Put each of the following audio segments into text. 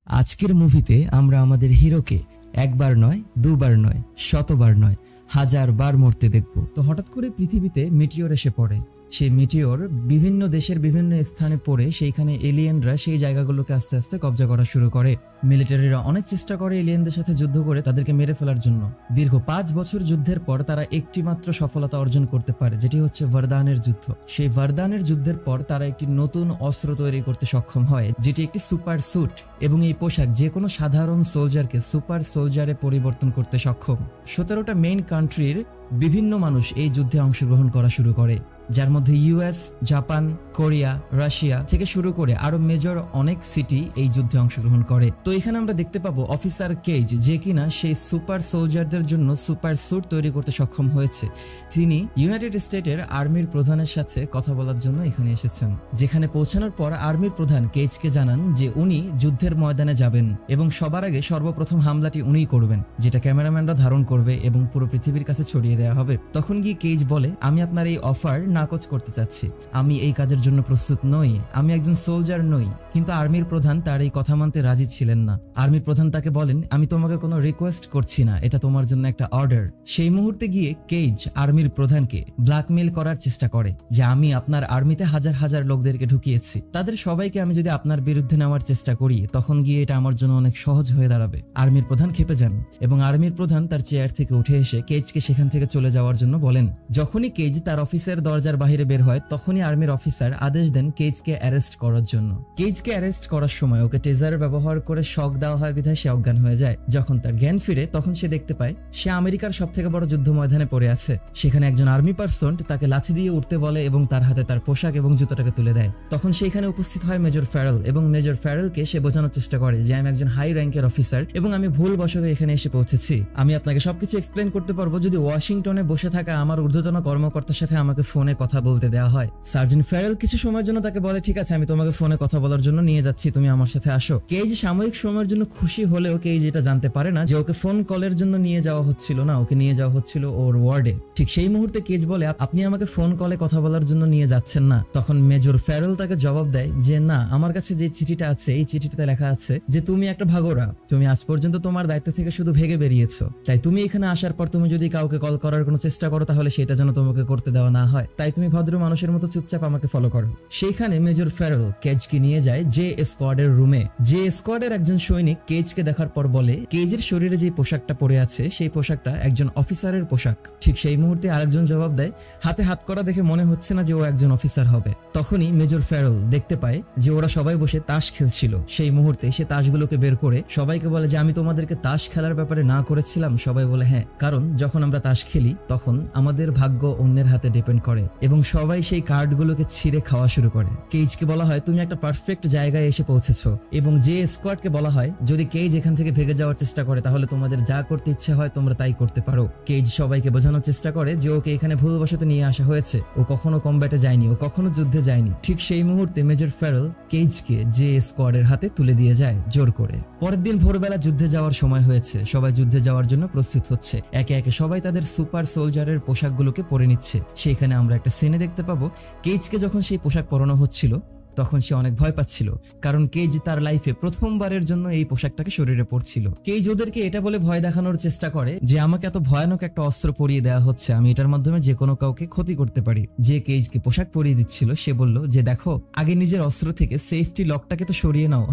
আজকের মুভিতে আমরা আমাদের হিরোকে একবার নয়, দুবার নয়, শতবার নয়, হাজার বার মরতে দেখব। তো হঠাৎ করে পৃথিবীতে মিটিওর এসে পড়ে। সেই মিটিওর বিভিন্ন দেশের বিভিন্ন স্থানে পড়ে সেইখানে এলিয়েনরা সেই জায়গাগুলোকে আস্তে আস্তে কবজা করা শুরু করে। মিলিটারিরা অনেক চেষ্টা করে এলিয়েনদের সাথে যুদ্ধ করে তাদেরকে মেরে ফেলার জন্য। দীর্ঘ 5 বছর যুদ্ধের পর তারা একটি মাত্র সফলতা অর্জন করতে পারে, যেটি হচ্ছে ভারদানের যুদ্ধ। সেই ভারদানের যুদ্ধের পর তারা একটি নতুন অস্ত্র তৈরি করতে সক্ষম হয়, যেটি একটি সুপার স্যুট, এবং এই পোশাক যে কোনো সাধারণ সোলজারকে সুপার সোলজারে পরিবর্তন করতে সক্ষম। 17টা মেইন কান্ট্রির বিভিন্ন মানুষ এই যুদ্ধে অংশগ্রহণ করা শুরু করে, যার মধ্যে ইউএস, জাপান, কোরিয়া, রাশিয়া থেকে শুরু করে আরো মেজর অনেক সিটি এই যুদ্ধে অংশগ্রহণ করে। তো এখানে আমরা দেখতে পাবো অফিসার কেজ, যে কিনা সেই সুপার সোলজারদের জন্য সুপার স্যুট তৈরি করতে সক্ষম হয়েছে। তিনি ইউনাইটেড স্টেটের আর্মির প্রধানের সাথে কথা বলার জন্য এখানে এসেছেন। যেখানে পৌঁছানোর পর আর্মির প্রধান কেজকে জানান যে উনি যুদ্ধের ময়দানে যাবেন এবং সবার আগে সর্বপ্রথম হামলাটি উনিই করবেন, যেটা ক্যামেরাম্যানরা ধারণ করবে এবং পুরো পৃথিবীর কাছে ছড়িয়ে দেওয়া হবে। তখন গিয়ে কেজ বলে, আমি আপনার এই অফার নাকচ করতে চাচ্ছি, আমি এই কাজের জন্য প্রস্তুত নই, আমি একজন সোলজার নই। কিন্তু আর্মির প্রধান তার এই কথা মানতে রাজি ছিলেন না। আর্মির প্রধান তাকে বলেন, আমি তোমাকে কোনো রিকোয়েস্ট করছি না, এটা তোমার জন্য একটা অর্ডার। সেই মুহূর্তে গিয়ে কেজ আর্মির প্রধানকে ব্ল্যাকমেইল করার চেষ্টা করে যে আমি আপনার আর্মিতে হাজার হাজার লোকদেরকে ঢুকিয়েছি, তাদের সবাইকে আমি যদি আপনার বিরুদ্ধে নেওয়ার চেষ্টা করি তখন গিয়ে এটা আমার জন্য অনেক সহজ হয়ে দাঁড়াবে। আর্মির প্রধান ক্ষেপে যান এবং আর্মির প্রধান তার চেয়ার থেকে উঠে এসে কেজকে সেখান থেকে চলে যাওয়ার জন্য বলেন। যখনই কেজ তার অফিসের দরজার বাইরে বের হয় তখনই আর্মির অফিসার আদেশ দেন কেজকে অ্যারেস্ট করার জন্য। কেজকে অ্যারেস্ট করার সময় ওকে টেজার ব্যবহার করে শক দেওয়া হয়, বিধায় সে অজ্ঞান হয়ে যায়। যখন তার জ্ঞান ফিরে তখন সে দেখতে পায় সে আমেরিকার সবথেকে বড় যুদ্ধ ময়দানে পড়ে আছে। সেখানে একজন আর্মি পার্সন তাকে লাথি দিয়ে উঠতে বলে এবং তার হাতে তার পোশাক এবং জুতোটাকে তুলে দেয়। তখন সেখানে উপস্থিত হয় মেজর ফ্যারেল এবং মেজর ফ্যারেলকে সে বোঝানোর চেষ্টা করে যে আমি একজন হাই র্যাঙ্কের অফিসার এবং আমি ভুলবশত এখানে এসে পৌঁছেছি। আমি আপনাকে সবকিছু এক্সপ্লেন করতে পারবো যদি ওয়াশিংটনে বসে থাকা আমার ঊর্ধ্বতন কর্মকর্তার সাথে আমাকে ফোনে কথা বলতে দেওয়া হয়। সার্জেন্ট ফ্যারেল কিছু সময়ের জন্য তাকে বলে, ঠিক আছে, আমি তোমাকে ফোনে কথা বলার জন্য নিয়ে যাচ্ছি, তুমি আমার সাথে আসো। কেজ সাময়িক সময়ের জন্য খুশি হলেও কেজ এটা জানতে পারে না যে ওকে ফোন কলের জন্য নিয়ে যাওয়া হচ্ছিল না, ওকে নিয়ে যাওয়া হচ্ছিল ওর ওয়ার্ডে। ঠিক সেই মুহূর্তে কেজ বলে, আপনি আমাকে ফোন কলে কথা বলার জন্য নিয়ে যাচ্ছেন না। তখন মেজর ফ্যারেল তাকে জবাব দেয় যে না, আমার কাছে যে চিঠিটা আছে এই চিঠিটাতে লেখা আছে যে তুমি একটা ভাগোরা, তুমি আজ পর্যন্ত তোমার দায়িত্ব থেকে শুধু ভেগে বেরিয়েছো, তাই তুমি এখানে আসার পর তুমি যদি কাউকে কল করার কোনো চেষ্টা করো তাহলে সেটা যেন তোমাকে করতে দেওয়া না হয়, তাই তুমি ভদ্র মানুষের মতো চুপচাপ আমাকে ফলো করো। সেইখানে মেজর ফ্যারেল কেজকে নিয়ে যায় জে স্কোয়াডের রুমে। জে স্কোয়াডের একজন সৈনিক কেজকে দেখার পর বলে, কেজের শরীরে যে পোশাকটা পরে আছে সেই পোশাকটা একজন অফিসারের পোশাক। ঠিক সেই মুহূর্তে আরেকজন জবাব দেয়, হাতে হাত করা দেখে মনে হচ্ছে না যে ও একজন অফিসার হবে। তখনই মেজর ফ্যারেল দেখতে পায় যে ওরা সবাই বসে তাস খেলছিল। সেই মুহূর্তে সে তাসগুলোকে বের করে সবাইকে বলে যে আমি তোমাদেরকে তাস খেলার ব্যাপারে না করেছিলাম। সবাই বলে হ্যাঁ, কারণ যখন আমরা তাস খেলি তখন আমাদের ভাগ্য অন্যের হাতে ডিপেন্ড করে, এবং সবাই সেই কার্ডগুলোকে ছিঁড়ে খাওয়া শুরু করে। কেজকে বলা হয় তুমি একটা পারফেক্ট জায়গায় এসে পৌঁছেছো, এবং যে স্কোয়াডকে বলা হয় যদি কেজ এখান থেকে ভেগে যাওয়ার চেষ্টা করে তাহলে তোমাদের যা করতে ইচ্ছে হয় তোমরা তাই করতে পারো। কেজ সবাইকে বোঝানোর চেষ্টা করে যে ওকে এখানে ভুলবশত নিয়ে আসা হয়েছে, ও কখনো কমব্যাটে যায়নি, ও কখনো যুদ্ধে যায়নি। ঠিক সেই মুহূর্তে মেজর ফ্যারেল কেজকে যে স্কোয়াডের হাতে তুলে দিয়ে যায় জোর করে। পরের দিন ভোরবেলা যুদ্ধে যাওয়ার সময় হয়েছে, সবাই যুদ্ধে যাওয়ার জন্য প্রস্তুত হচ্ছে। একে একে সবাই তাদের সুপার সোলজারের পোশাকগুলোকে পরে নিচ্ছে। সেখানে আমরা একটা সিনে দেখতে পাবো কেজকে যখন সেই পোশাক পরানো হচ্ছিল তখন সে অনেক ভয় পাচ্ছিল, কারণ কেজ তার লাইফে প্রথমবারের জন্য এই পোশাকটাকে শরীরে পরছিল। কেজ ওদেরকে এটা বলে ভয় দেখানোর চেষ্টা করে যে আমাকে এত ভয়ানক একটা অস্ত্র পরিয়ে দেওয়া হচ্ছে, আমি এটার মাধ্যমে যে কোনো কাউকে ক্ষতি করতে পারি। যে কেজকে পোশাক পরিয়ে দিচ্ছিল সে বলল যে দেখো, আগে নিজের অস্ত্র থেকে সেফটি লকটাকে তো সরিয়ে নাও।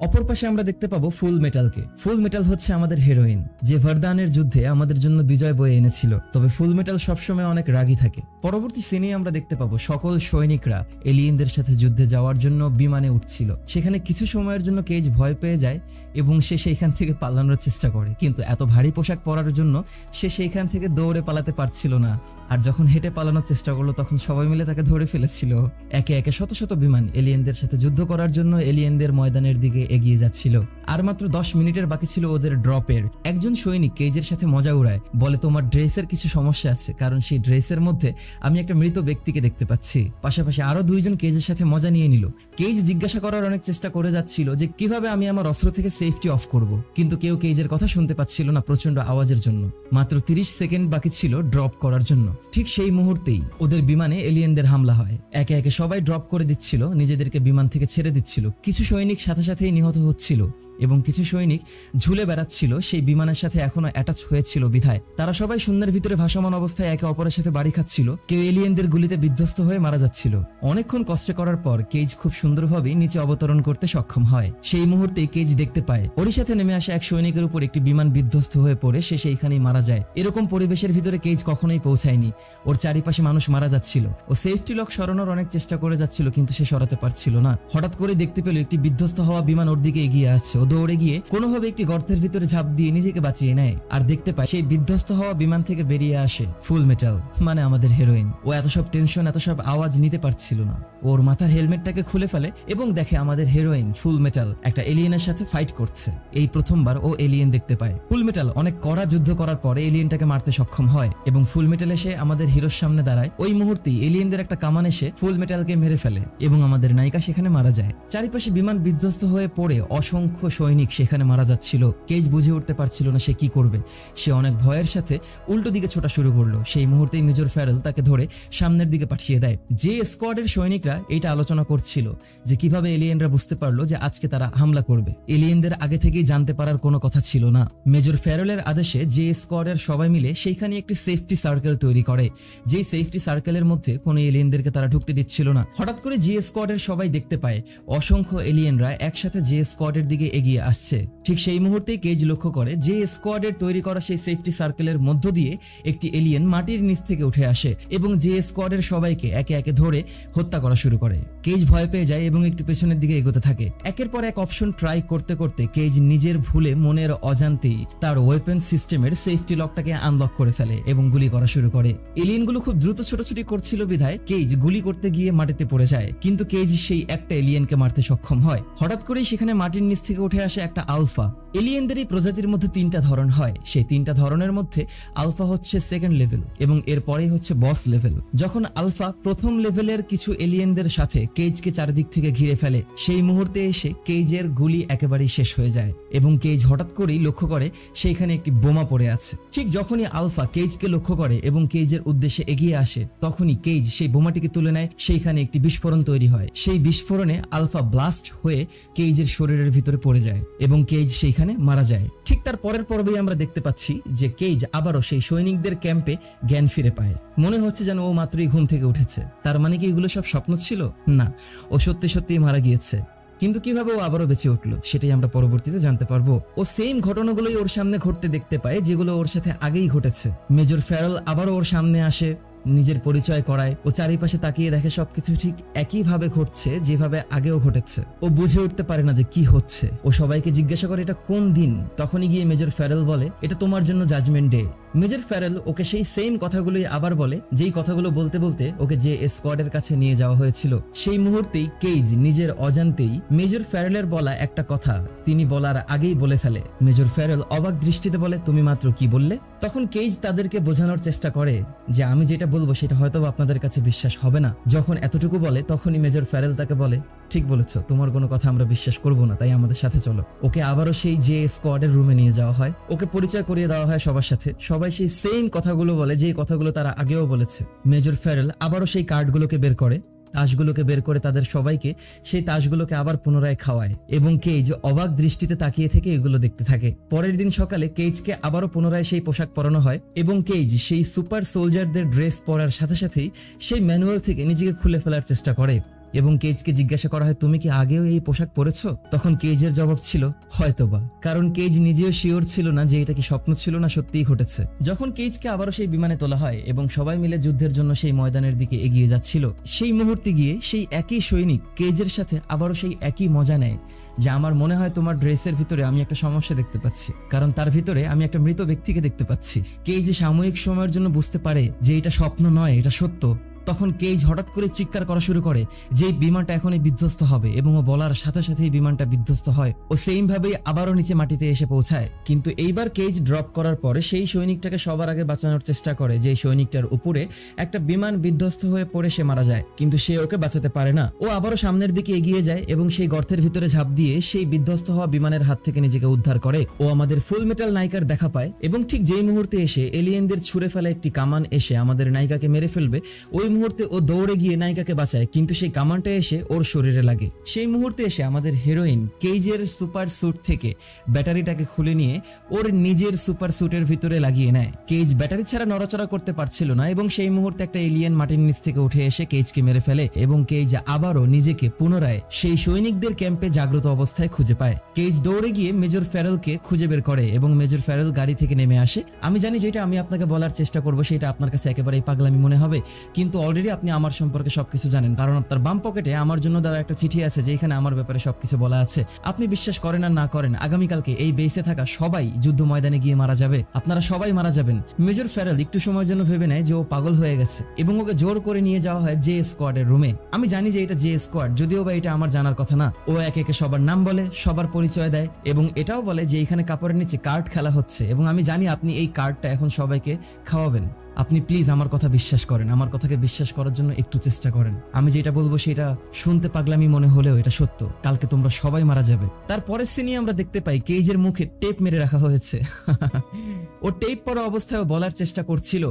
অপর পাশে আমরা দেখতে পাবো ফুল মেটালকে। ফুল মেটাল হচ্ছে আমাদের হিরোইন, যে ভারদানের যুদ্ধে আমাদের জন্য বিজয় বয়ে এনেছিল। তবে ফুল মেটাল সবসময় অনেক রাগী থাকে। পরবর্তী সিনে আমরা দেখতে পাবো সকল সৈনিকরা এলিয়েনদের সাথে যুদ্ধে যাওয়ার জন্য বিমানে উঠছিল। সেখানে কিছু সময়ের জন্য কেজ ভয় পেয়ে যায় এবং সে সেইখান থেকে পালানোর চেষ্টা করে, কিন্তু এত ভারী পোশাক পরার জন্য সে সেইখান থেকে দৌড়ে পালাতে পারছিল না। আর যখন হেঁটে পালানোর চেষ্টা করলো তখন সবাই মিলে তাকে ধরে ফেলেছিল। একে একে শত শত বিমান এলিয়েনদের সাথে যুদ্ধ করার জন্য এলিয়েনদের ময়দানের দিকে এগিয়ে যাচ্ছিল। আর মাত্র 10 মিনিটের বাকি ছিল ওদের ড্রপের। একজন সৈনিক কেজের সাথে মজা উড়ায়, বলে তোমার ড্রেসের কিছু সমস্যা আছে, কারণ সেই ড্রেসের মধ্যে আমি একটা মৃত ব্যক্তিকে দেখতে পাচ্ছি। পাশাপাশি আরো 2 জন কেজের সাথে মজা নিয়ে নিল। কেজ জিজ্ঞাসা করার অনেক চেষ্টা করে যাচ্ছিল যে কিভাবে আমি আমার অস্ত্র থেকে সেফটি অফ করব, কিন্তু কেউ কেজের কথা শুনতে পাচ্ছিল না প্রচন্ড আওয়াজের জন্য। মাত্র 30 সেকেন্ড বাকি ছিল ড্রপ করার জন্য। ঠিক সেই মুহূর্তেই ওদের বিমানে এলিয়েনদের হামলা হয়। একে একে সবাই ড্রপ করে দিচ্ছিল, নিজেদেরকে বিমান থেকে ছেড়ে দিচ্ছিল। কিছু সৈনিক সাথে সাথেই নিহত হচ্ছিল এবং কিছু সৈনিক ঝুলে বেড়াচ্ছিল সেই বিমানের সাথে এখনো অ্যাটাচ হয়েছিল বিধায় তারা সবাই শূন্যের ভিতরে ভাসমান অবস্থায় একে অপরের সাথে বাড়ি খাচ্ছিল। কেউ এলিয়েনদের গুলিতে বিধ্বস্ত হয়ে মারা যাচ্ছিল। অনেকক্ষণ কষ্ট করার পর কেজ খুব সুন্দরভাবে নিচে অবতরণ করতে সক্ষম হয়। সেই মুহূর্তেই কেজ দেখতে পায় ওর সাথে নেমে আসা এক সৈনিকের উপর একটি বিমান বিধ্বস্ত হয়ে পড়ে সে সেইখানেই মারা যায়। এরকম পরিবেশের ভিতরে কেজ কখনোই পৌঁছায়নি। ওর চারিপাশে মানুষ মারা যাচ্ছিল। ও সেফটি লক সরানোর অনেক চেষ্টা করে যাচ্ছিল, কিন্তু সে সরাতে পারছিল না। হঠাৎ করে দেখতে পেল একটি বিধ্বস্ত হওয়া বিমান ওর দিকে এগিয়ে আসছে। দৌড়ে গিয়ে কোনোভাবে একটি গর্তের ভিতরে ঝাঁপ দিয়ে নিজেকে বাঁচিয়ে নেয় আর দেখতে পায় সেই বিধ্বস্ত হওয়া বিমান থেকে বেরিয়ে আসে ফুল মেটাল, মানে আমাদের হিরোইন। ও এত সব টেনশন, এত সব আওয়াজ নিতে পারছিল না। ওর মাথার হেলমেটটাকে খুলে ফেলে এবং দেখে আমাদের হিরোইন ফুল মেটাল একটা এলিয়েনের সাথে ফাইট করছে। এই প্রথমবার ও এলিয়েন দেখতে পায়। ফুল মেটাল অনেক কড়া যুদ্ধ করার পরে এলিয়েনটাকে মারতে সক্ষম হয় এবং ফুল মেটাল এসে আমাদের হিরোর সামনে দাঁড়ায়। ওই মুহূর্তেই এলিয়েনদের একটা কামান এসে ফুল মেটালকে মেরে ফেলে এবং আমাদের নায়িকা সেখানে মারা যায়। চারিপাশে বিমান বিধ্বস্ত হয়ে পড়ে অসংখ্য সৈনিক সেখানে মারা যাচ্ছিল। কেজ বুঝে উঠতে পারছিল না সে কি করবে। সে অনেক ভয়ের সাথে উল্টো দিকে ছোটা শুরু করলো। সেই মুহূর্তেই মেজর ফ্যারেল তাকে ধরে সামনের দিকে পাঠিয়ে দেয়। যে স্কোয়াডের সৈনিকরা এটা আলোচনা করছিল যে কিভাবে এলিয়েনরা বুঝতে পারলো যে আজকে তারা হামলা করবে, এলিয়েনদের আগে থেকেই জানতে পারার কোনো কথা ছিল না। মেজর ফ্যারেলের আদেশে যে স্কোয়াডের সবাই মিলে সেইখানে একটি সেফটি সার্কেল তৈরি করে। যেই সেফটি সার্কেলের মধ্যে কোনো এলিয়েনদেরকে তারা ঢুকতে দিচ্ছিল না। হঠাৎ করে যে স্কোয়াডের সবাই দেখতে পায় অসংখ্য এলিয়েনরা একসাথে যে স্কোয়াডের দিকে এগিয়ে আসছে। ঠিক সেই মুহূর্তে কেজ লক্ষ্য করে যে স্কোয়াডের তৈরি করা সেই সেফটি সার্কেলের মধ্য দিয়ে একটি এলিয়েন মাটির নিচ থেকে উঠে আসে এবং যে স্কোয়াডের সবাইকে একে একে ধরে হত্যা করা শুরু করে। কেজ ভয় পেয়ে যায় এবং একটু পেছনের দিকে এগোতে থাকে। একের পর এক অপশন ট্রাই করতে করতে কেজ নিজের ভুলে মনের অজান্তেই তার ওয়েপন সিস্টেমের সেফটি লকটাকে আনলক করে ফেলে এবং গুলি করা শুরু করে। এলিয়েনগুলো খুব দ্রুত ছোটাছুটি করছিল বিধায় কেজ গুলি করতে গিয়ে মাটিতে পড়ে যায়, কিন্তু কেজ সেই একটা এলিয়েনকে মারতে সক্ষম হয়। হঠাৎ করেই সেখানে মাটির নিচ থেকে উঠে আসে একটা আলফা। এলিয়েনদের এই প্রজাতির মধ্যে 3টা ধরন হয়। সেই 3টা ধরনের মধ্যে আলফা হচ্ছে সেকেন্ড লেভেল এবং এরপরেই হচ্ছে বস লেভেল। যখন আলফা প্রথম লেভেলের কিছু এলিয়েনদের সাথে কেজকে চারিদিক থেকে ঘিরে ফেলে, সেই মুহূর্তে এসে কেজের গুলি একেবারেই শেষ হয়ে যায় এবং কেজ হঠাৎ করেই লক্ষ্য করে সেইখানে একটি বোমা পড়ে আছে। ঠিক যখনই আলফা কেজকে লক্ষ্য করে এবং কেজের উদ্দেশ্যে এগিয়ে আসে, তখনই কেজ সেই বোমাটিকে তুলে নেয়। সেইখানে একটি বিস্ফোরণ তৈরি হয়। সেই বিস্ফোরণে আলফা ব্লাস্ট হয়ে কেজের শরীরের ভিতরে পড়ে যায় এবং কেজ সেইখানে মারা যায়। ঠিক তার পরের পর্বেই আমরা দেখতে পাচ্ছি যে কেজ আবারও সেই সৈনিকদের ক্যাম্পে জ্ঞান ফিরে পায়। মনে হচ্ছে যেন ও মাত্রই ঘুম থেকে উঠেছে। তার মানে কি এগুলো সব স্বপ্ন ছিল? না, ও সত্যি সত্যি মারা গিয়েছে। কিন্তু কিভাবে ও আবারও বেঁচে উঠলো সেটাই আমরা পরবর্তীতে জানতে পারবো। ও সেম ঘটনাগুলোই ওর সামনে ঘটতে দেখতে পায় যেগুলো ওর সাথে আগেই ঘটেছে। মেজর ফ্যারেল আবারও ওর সামনে আসে, নিজের পরিচয় করায়। ও চারিপাশে তাকিয়ে দেখে সবকিছু ঠিক একই ভাবে ঘটছে যেভাবে আগেও ঘটেছে। ও বুঝে উঠতে পারে না যে কি হচ্ছে। ও সবাইকে জিজ্ঞাসা করে এটা কোন দিন। তখনই গিয়ে মেজর ফ্যারেল বলে এটা তোমার জন্য জাজমেন্ট ডে। মেজর ফ্যারেল ওকে সেই সেম কথাগুলোই আবার বলে, যেই কথাগুলো বলতে বলতে ওকে যে স্কোয়াডের কাছে নিয়ে যাওয়া হয়েছিল। সেই মুহূর্তেই কেজ নিজের অজান্তেই মেজর ফ্যারেলের বলা একটা কথা তিনি বলার আগেই বলে ফেলে। মেজর ফ্যারেল অবাক দৃষ্টিতে বলে তুমি মাত্র কি বললে? তখন কেজ তাদেরকে বোঝানোর চেষ্টা করে যে আমি যেটা বলবো সেটা হয়তো আপনাদের কাছে বিশ্বাস হবে না। যখন এতটুকু বলে তখনই মেজর ফ্যারেল তাকে বলে ঠিক বলেছো, তোমার কোনো কথা আমরা বিশ্বাস করবো না, তাই আমাদের সাথে চলো। ওকে আবারও সেই যে স্কোয়াডের রুমে নিয়ে যাওয়া হয়। ওকে পরিচয় করিয়ে দেওয়া হয় সবার সাথে। সবাই সেই সেম কথাগুলো বলে যে কথাগুলো তারা আগেও বলেছে। মেজর ফ্যারেল আবারও সেই কার্ডগুলোকে বের করে, তাসগুলোকে বের করে তাদের সবাইকে সেই তাসগুলোকে আবার পুনরায় খাওয়ায় এবং কেজ অবাক দৃষ্টিতে তাকিয়ে থেকে এগুলো দেখতে থাকে। পরের দিন সকালে কেজকে আবারও পুনরায় সেই পোশাক পরানো হয় এবং কেজ সেই সুপার সোলজারদের ড্রেস পরার সাথে সাথেই সেই ম্যানুয়াল থেকে নিজেকে খুলে ফেলার চেষ্টা করে এবং কেজকে জিজ্ঞাসা করা হয় তুমি কি আগেও এই পোশাক পরেছো? তখন কেজের জবাব ছিল হয়তোবা, কারণ কেজ নিজেও শিওর ছিল না যে এটা কি স্বপ্ন ছিল না সত্যিই ঘটেছে। যখন কেজকে আবারও সেই বিমানে তোলা হয় এবং সবাই মিলে যুদ্ধের জন্য সেই ময়দানের দিকে এগিয়ে যাচ্ছিল, সেই মুহূর্তে গিয়ে সেই একই সৈনিক কেজের সাথে আবারও সেই একই মজা নেয় যে আমার মনে হয় তোমার ড্রেসের ভিতরে আমি একটা সমস্যা দেখতে পাচ্ছি, কারণ তার ভিতরে আমি একটা মৃত ব্যক্তিকে দেখতে পাচ্ছি। কেজ সাময়িক সময়ের জন্য বুঝতে পারে যে এটা স্বপ্ন নয়, এটা সত্য। তখন কেজ হঠাৎ করে চিৎকার করা শুরু করে যে বিমানটা এখনই বিধ্বস্ত হবে, এবং ও বলার সাথে সাথেই বিমানটা বিধ্বস্ত হয়। ও সেম ভাবেই আবারও নিচে মাটিতে এসে পৌঁছায়, কিন্তু এইবার কেজ ড্রপ করার পরে সেই সৈনিকটাকে সবার আগে বাঁচানোর চেষ্টা করে। যে সৈনিকটার উপরে একটা বিমান বিধ্বস্ত হয়ে পড়ে সে মারা যায়, কিন্তু সে ওকে বাঁচাতে পারে না। ও আবারও সামনের দিকে এগিয়ে যায় এবং সেই গর্তের ভিতরে ঝাঁপ দিয়ে সেই বিধ্বস্ত হওয়া বিমানের হাত থেকে নিজেকে উদ্ধার করে। ও আমাদের ফুল মেটাল নায়িকার দেখা পায়, এবং ঠিক যেই মুহূর্তে এসে এলিয়েনদের ছুঁড়ে ফেলা একটি কামান এসে আমাদের নায়িকাকে মেরে ফেলবে, ওই মুহূর্তে ও দৌড়ে গিয়ে নায়িকাকে বাঁচায়, কিন্তু সেই কামানটা এসে ওর শরীরে লাগে। সেই মুহূর্তে এসে আমাদের হিরোইন কেজের সুপার স্যুট থেকে ব্যাটারিটাকে খুলে নিয়ে ওর নিজের সুপার স্যুটের ভিতরে লাগিয়ে নেয়। কেজ ব্যাটারি ছাড়া নড়াচড়া করতে পারছিল না, এবং সেই মুহূর্তে একটা এলিয়েন মাটির নিচ থেকে উঠে এসে কেজকে মেরে ফেলে, এবং কেজ আবারও নিজেকে পুনরায় সেই সৈনিকদের ক্যাম্পে জাগ্রত অবস্থায় খুঁজে পায়। কেজ দৌড়ে গিয়ে মেজর ফ্যারেলকে খুঁজে বের করে, এবং মেজর ফ্যারেল গাড়ি থেকে নেমে আসে। আমি জানি যেটা আমি আপনাকে বলার চেষ্টা করবো সেটা আপনার কাছে একেবারেই পাগলামি মনে হবে, কিন্তু অলরেডি আপনি আমার সম্পর্কে সবকিছু জানেন, কারণ আপনার বাম পকেটে আমার জন্য দেওয়া একটা চিঠি আছে যেখানে আমার ব্যাপারে সবকিছু বলা আছে। আপনি বিশ্বাস করেন আর না করেন, আগামীকালকে এই বেসে থাকা সবাই যুদ্ধ ময়দানে গিয়ে মারা যাবে, আপনারা সবাই মারা যাবেন। মেজর ফ্যারেল একটু সময়ের জন্য ভেবে নেয় যে ও পাগল হয়ে গেছে, এবং ওকে জোর করে নিয়ে যাওয়া হয় জে স্কোয়াডের রুমে। আমি জানি যে এটা জে স্কোয়াড, যদিও বা এটা আমার জানার কথা না। ও একে একে সবার নাম বলে, সবার পরিচয় দেয়, এবং এটাও বলে যে এখানে কাপড়ের নিচে কার্ড খেলা হচ্ছে, এবং আমি জানি আপনি এই কার্ডটা এখন সবাইকে খাওয়াবেন। আপনি প্লিজ আমার কথা বিশ্বাস করেন, আমার কথাকে বিশ্বাস করার জন্য একটু চেষ্টা করেন। আমি যেটা বলবো সেটা শুনতে পাগলামি মনে হলেও এটা সত্য, কালকে তোমরা সবাই মারা যাবে। তারপরের সিনে আমরা দেখতে পাই কেজের মুখে টেপ মেরে রাখা হয়েছে। ও টেপ পরা অবস্থায় বলার চেষ্টা করছিল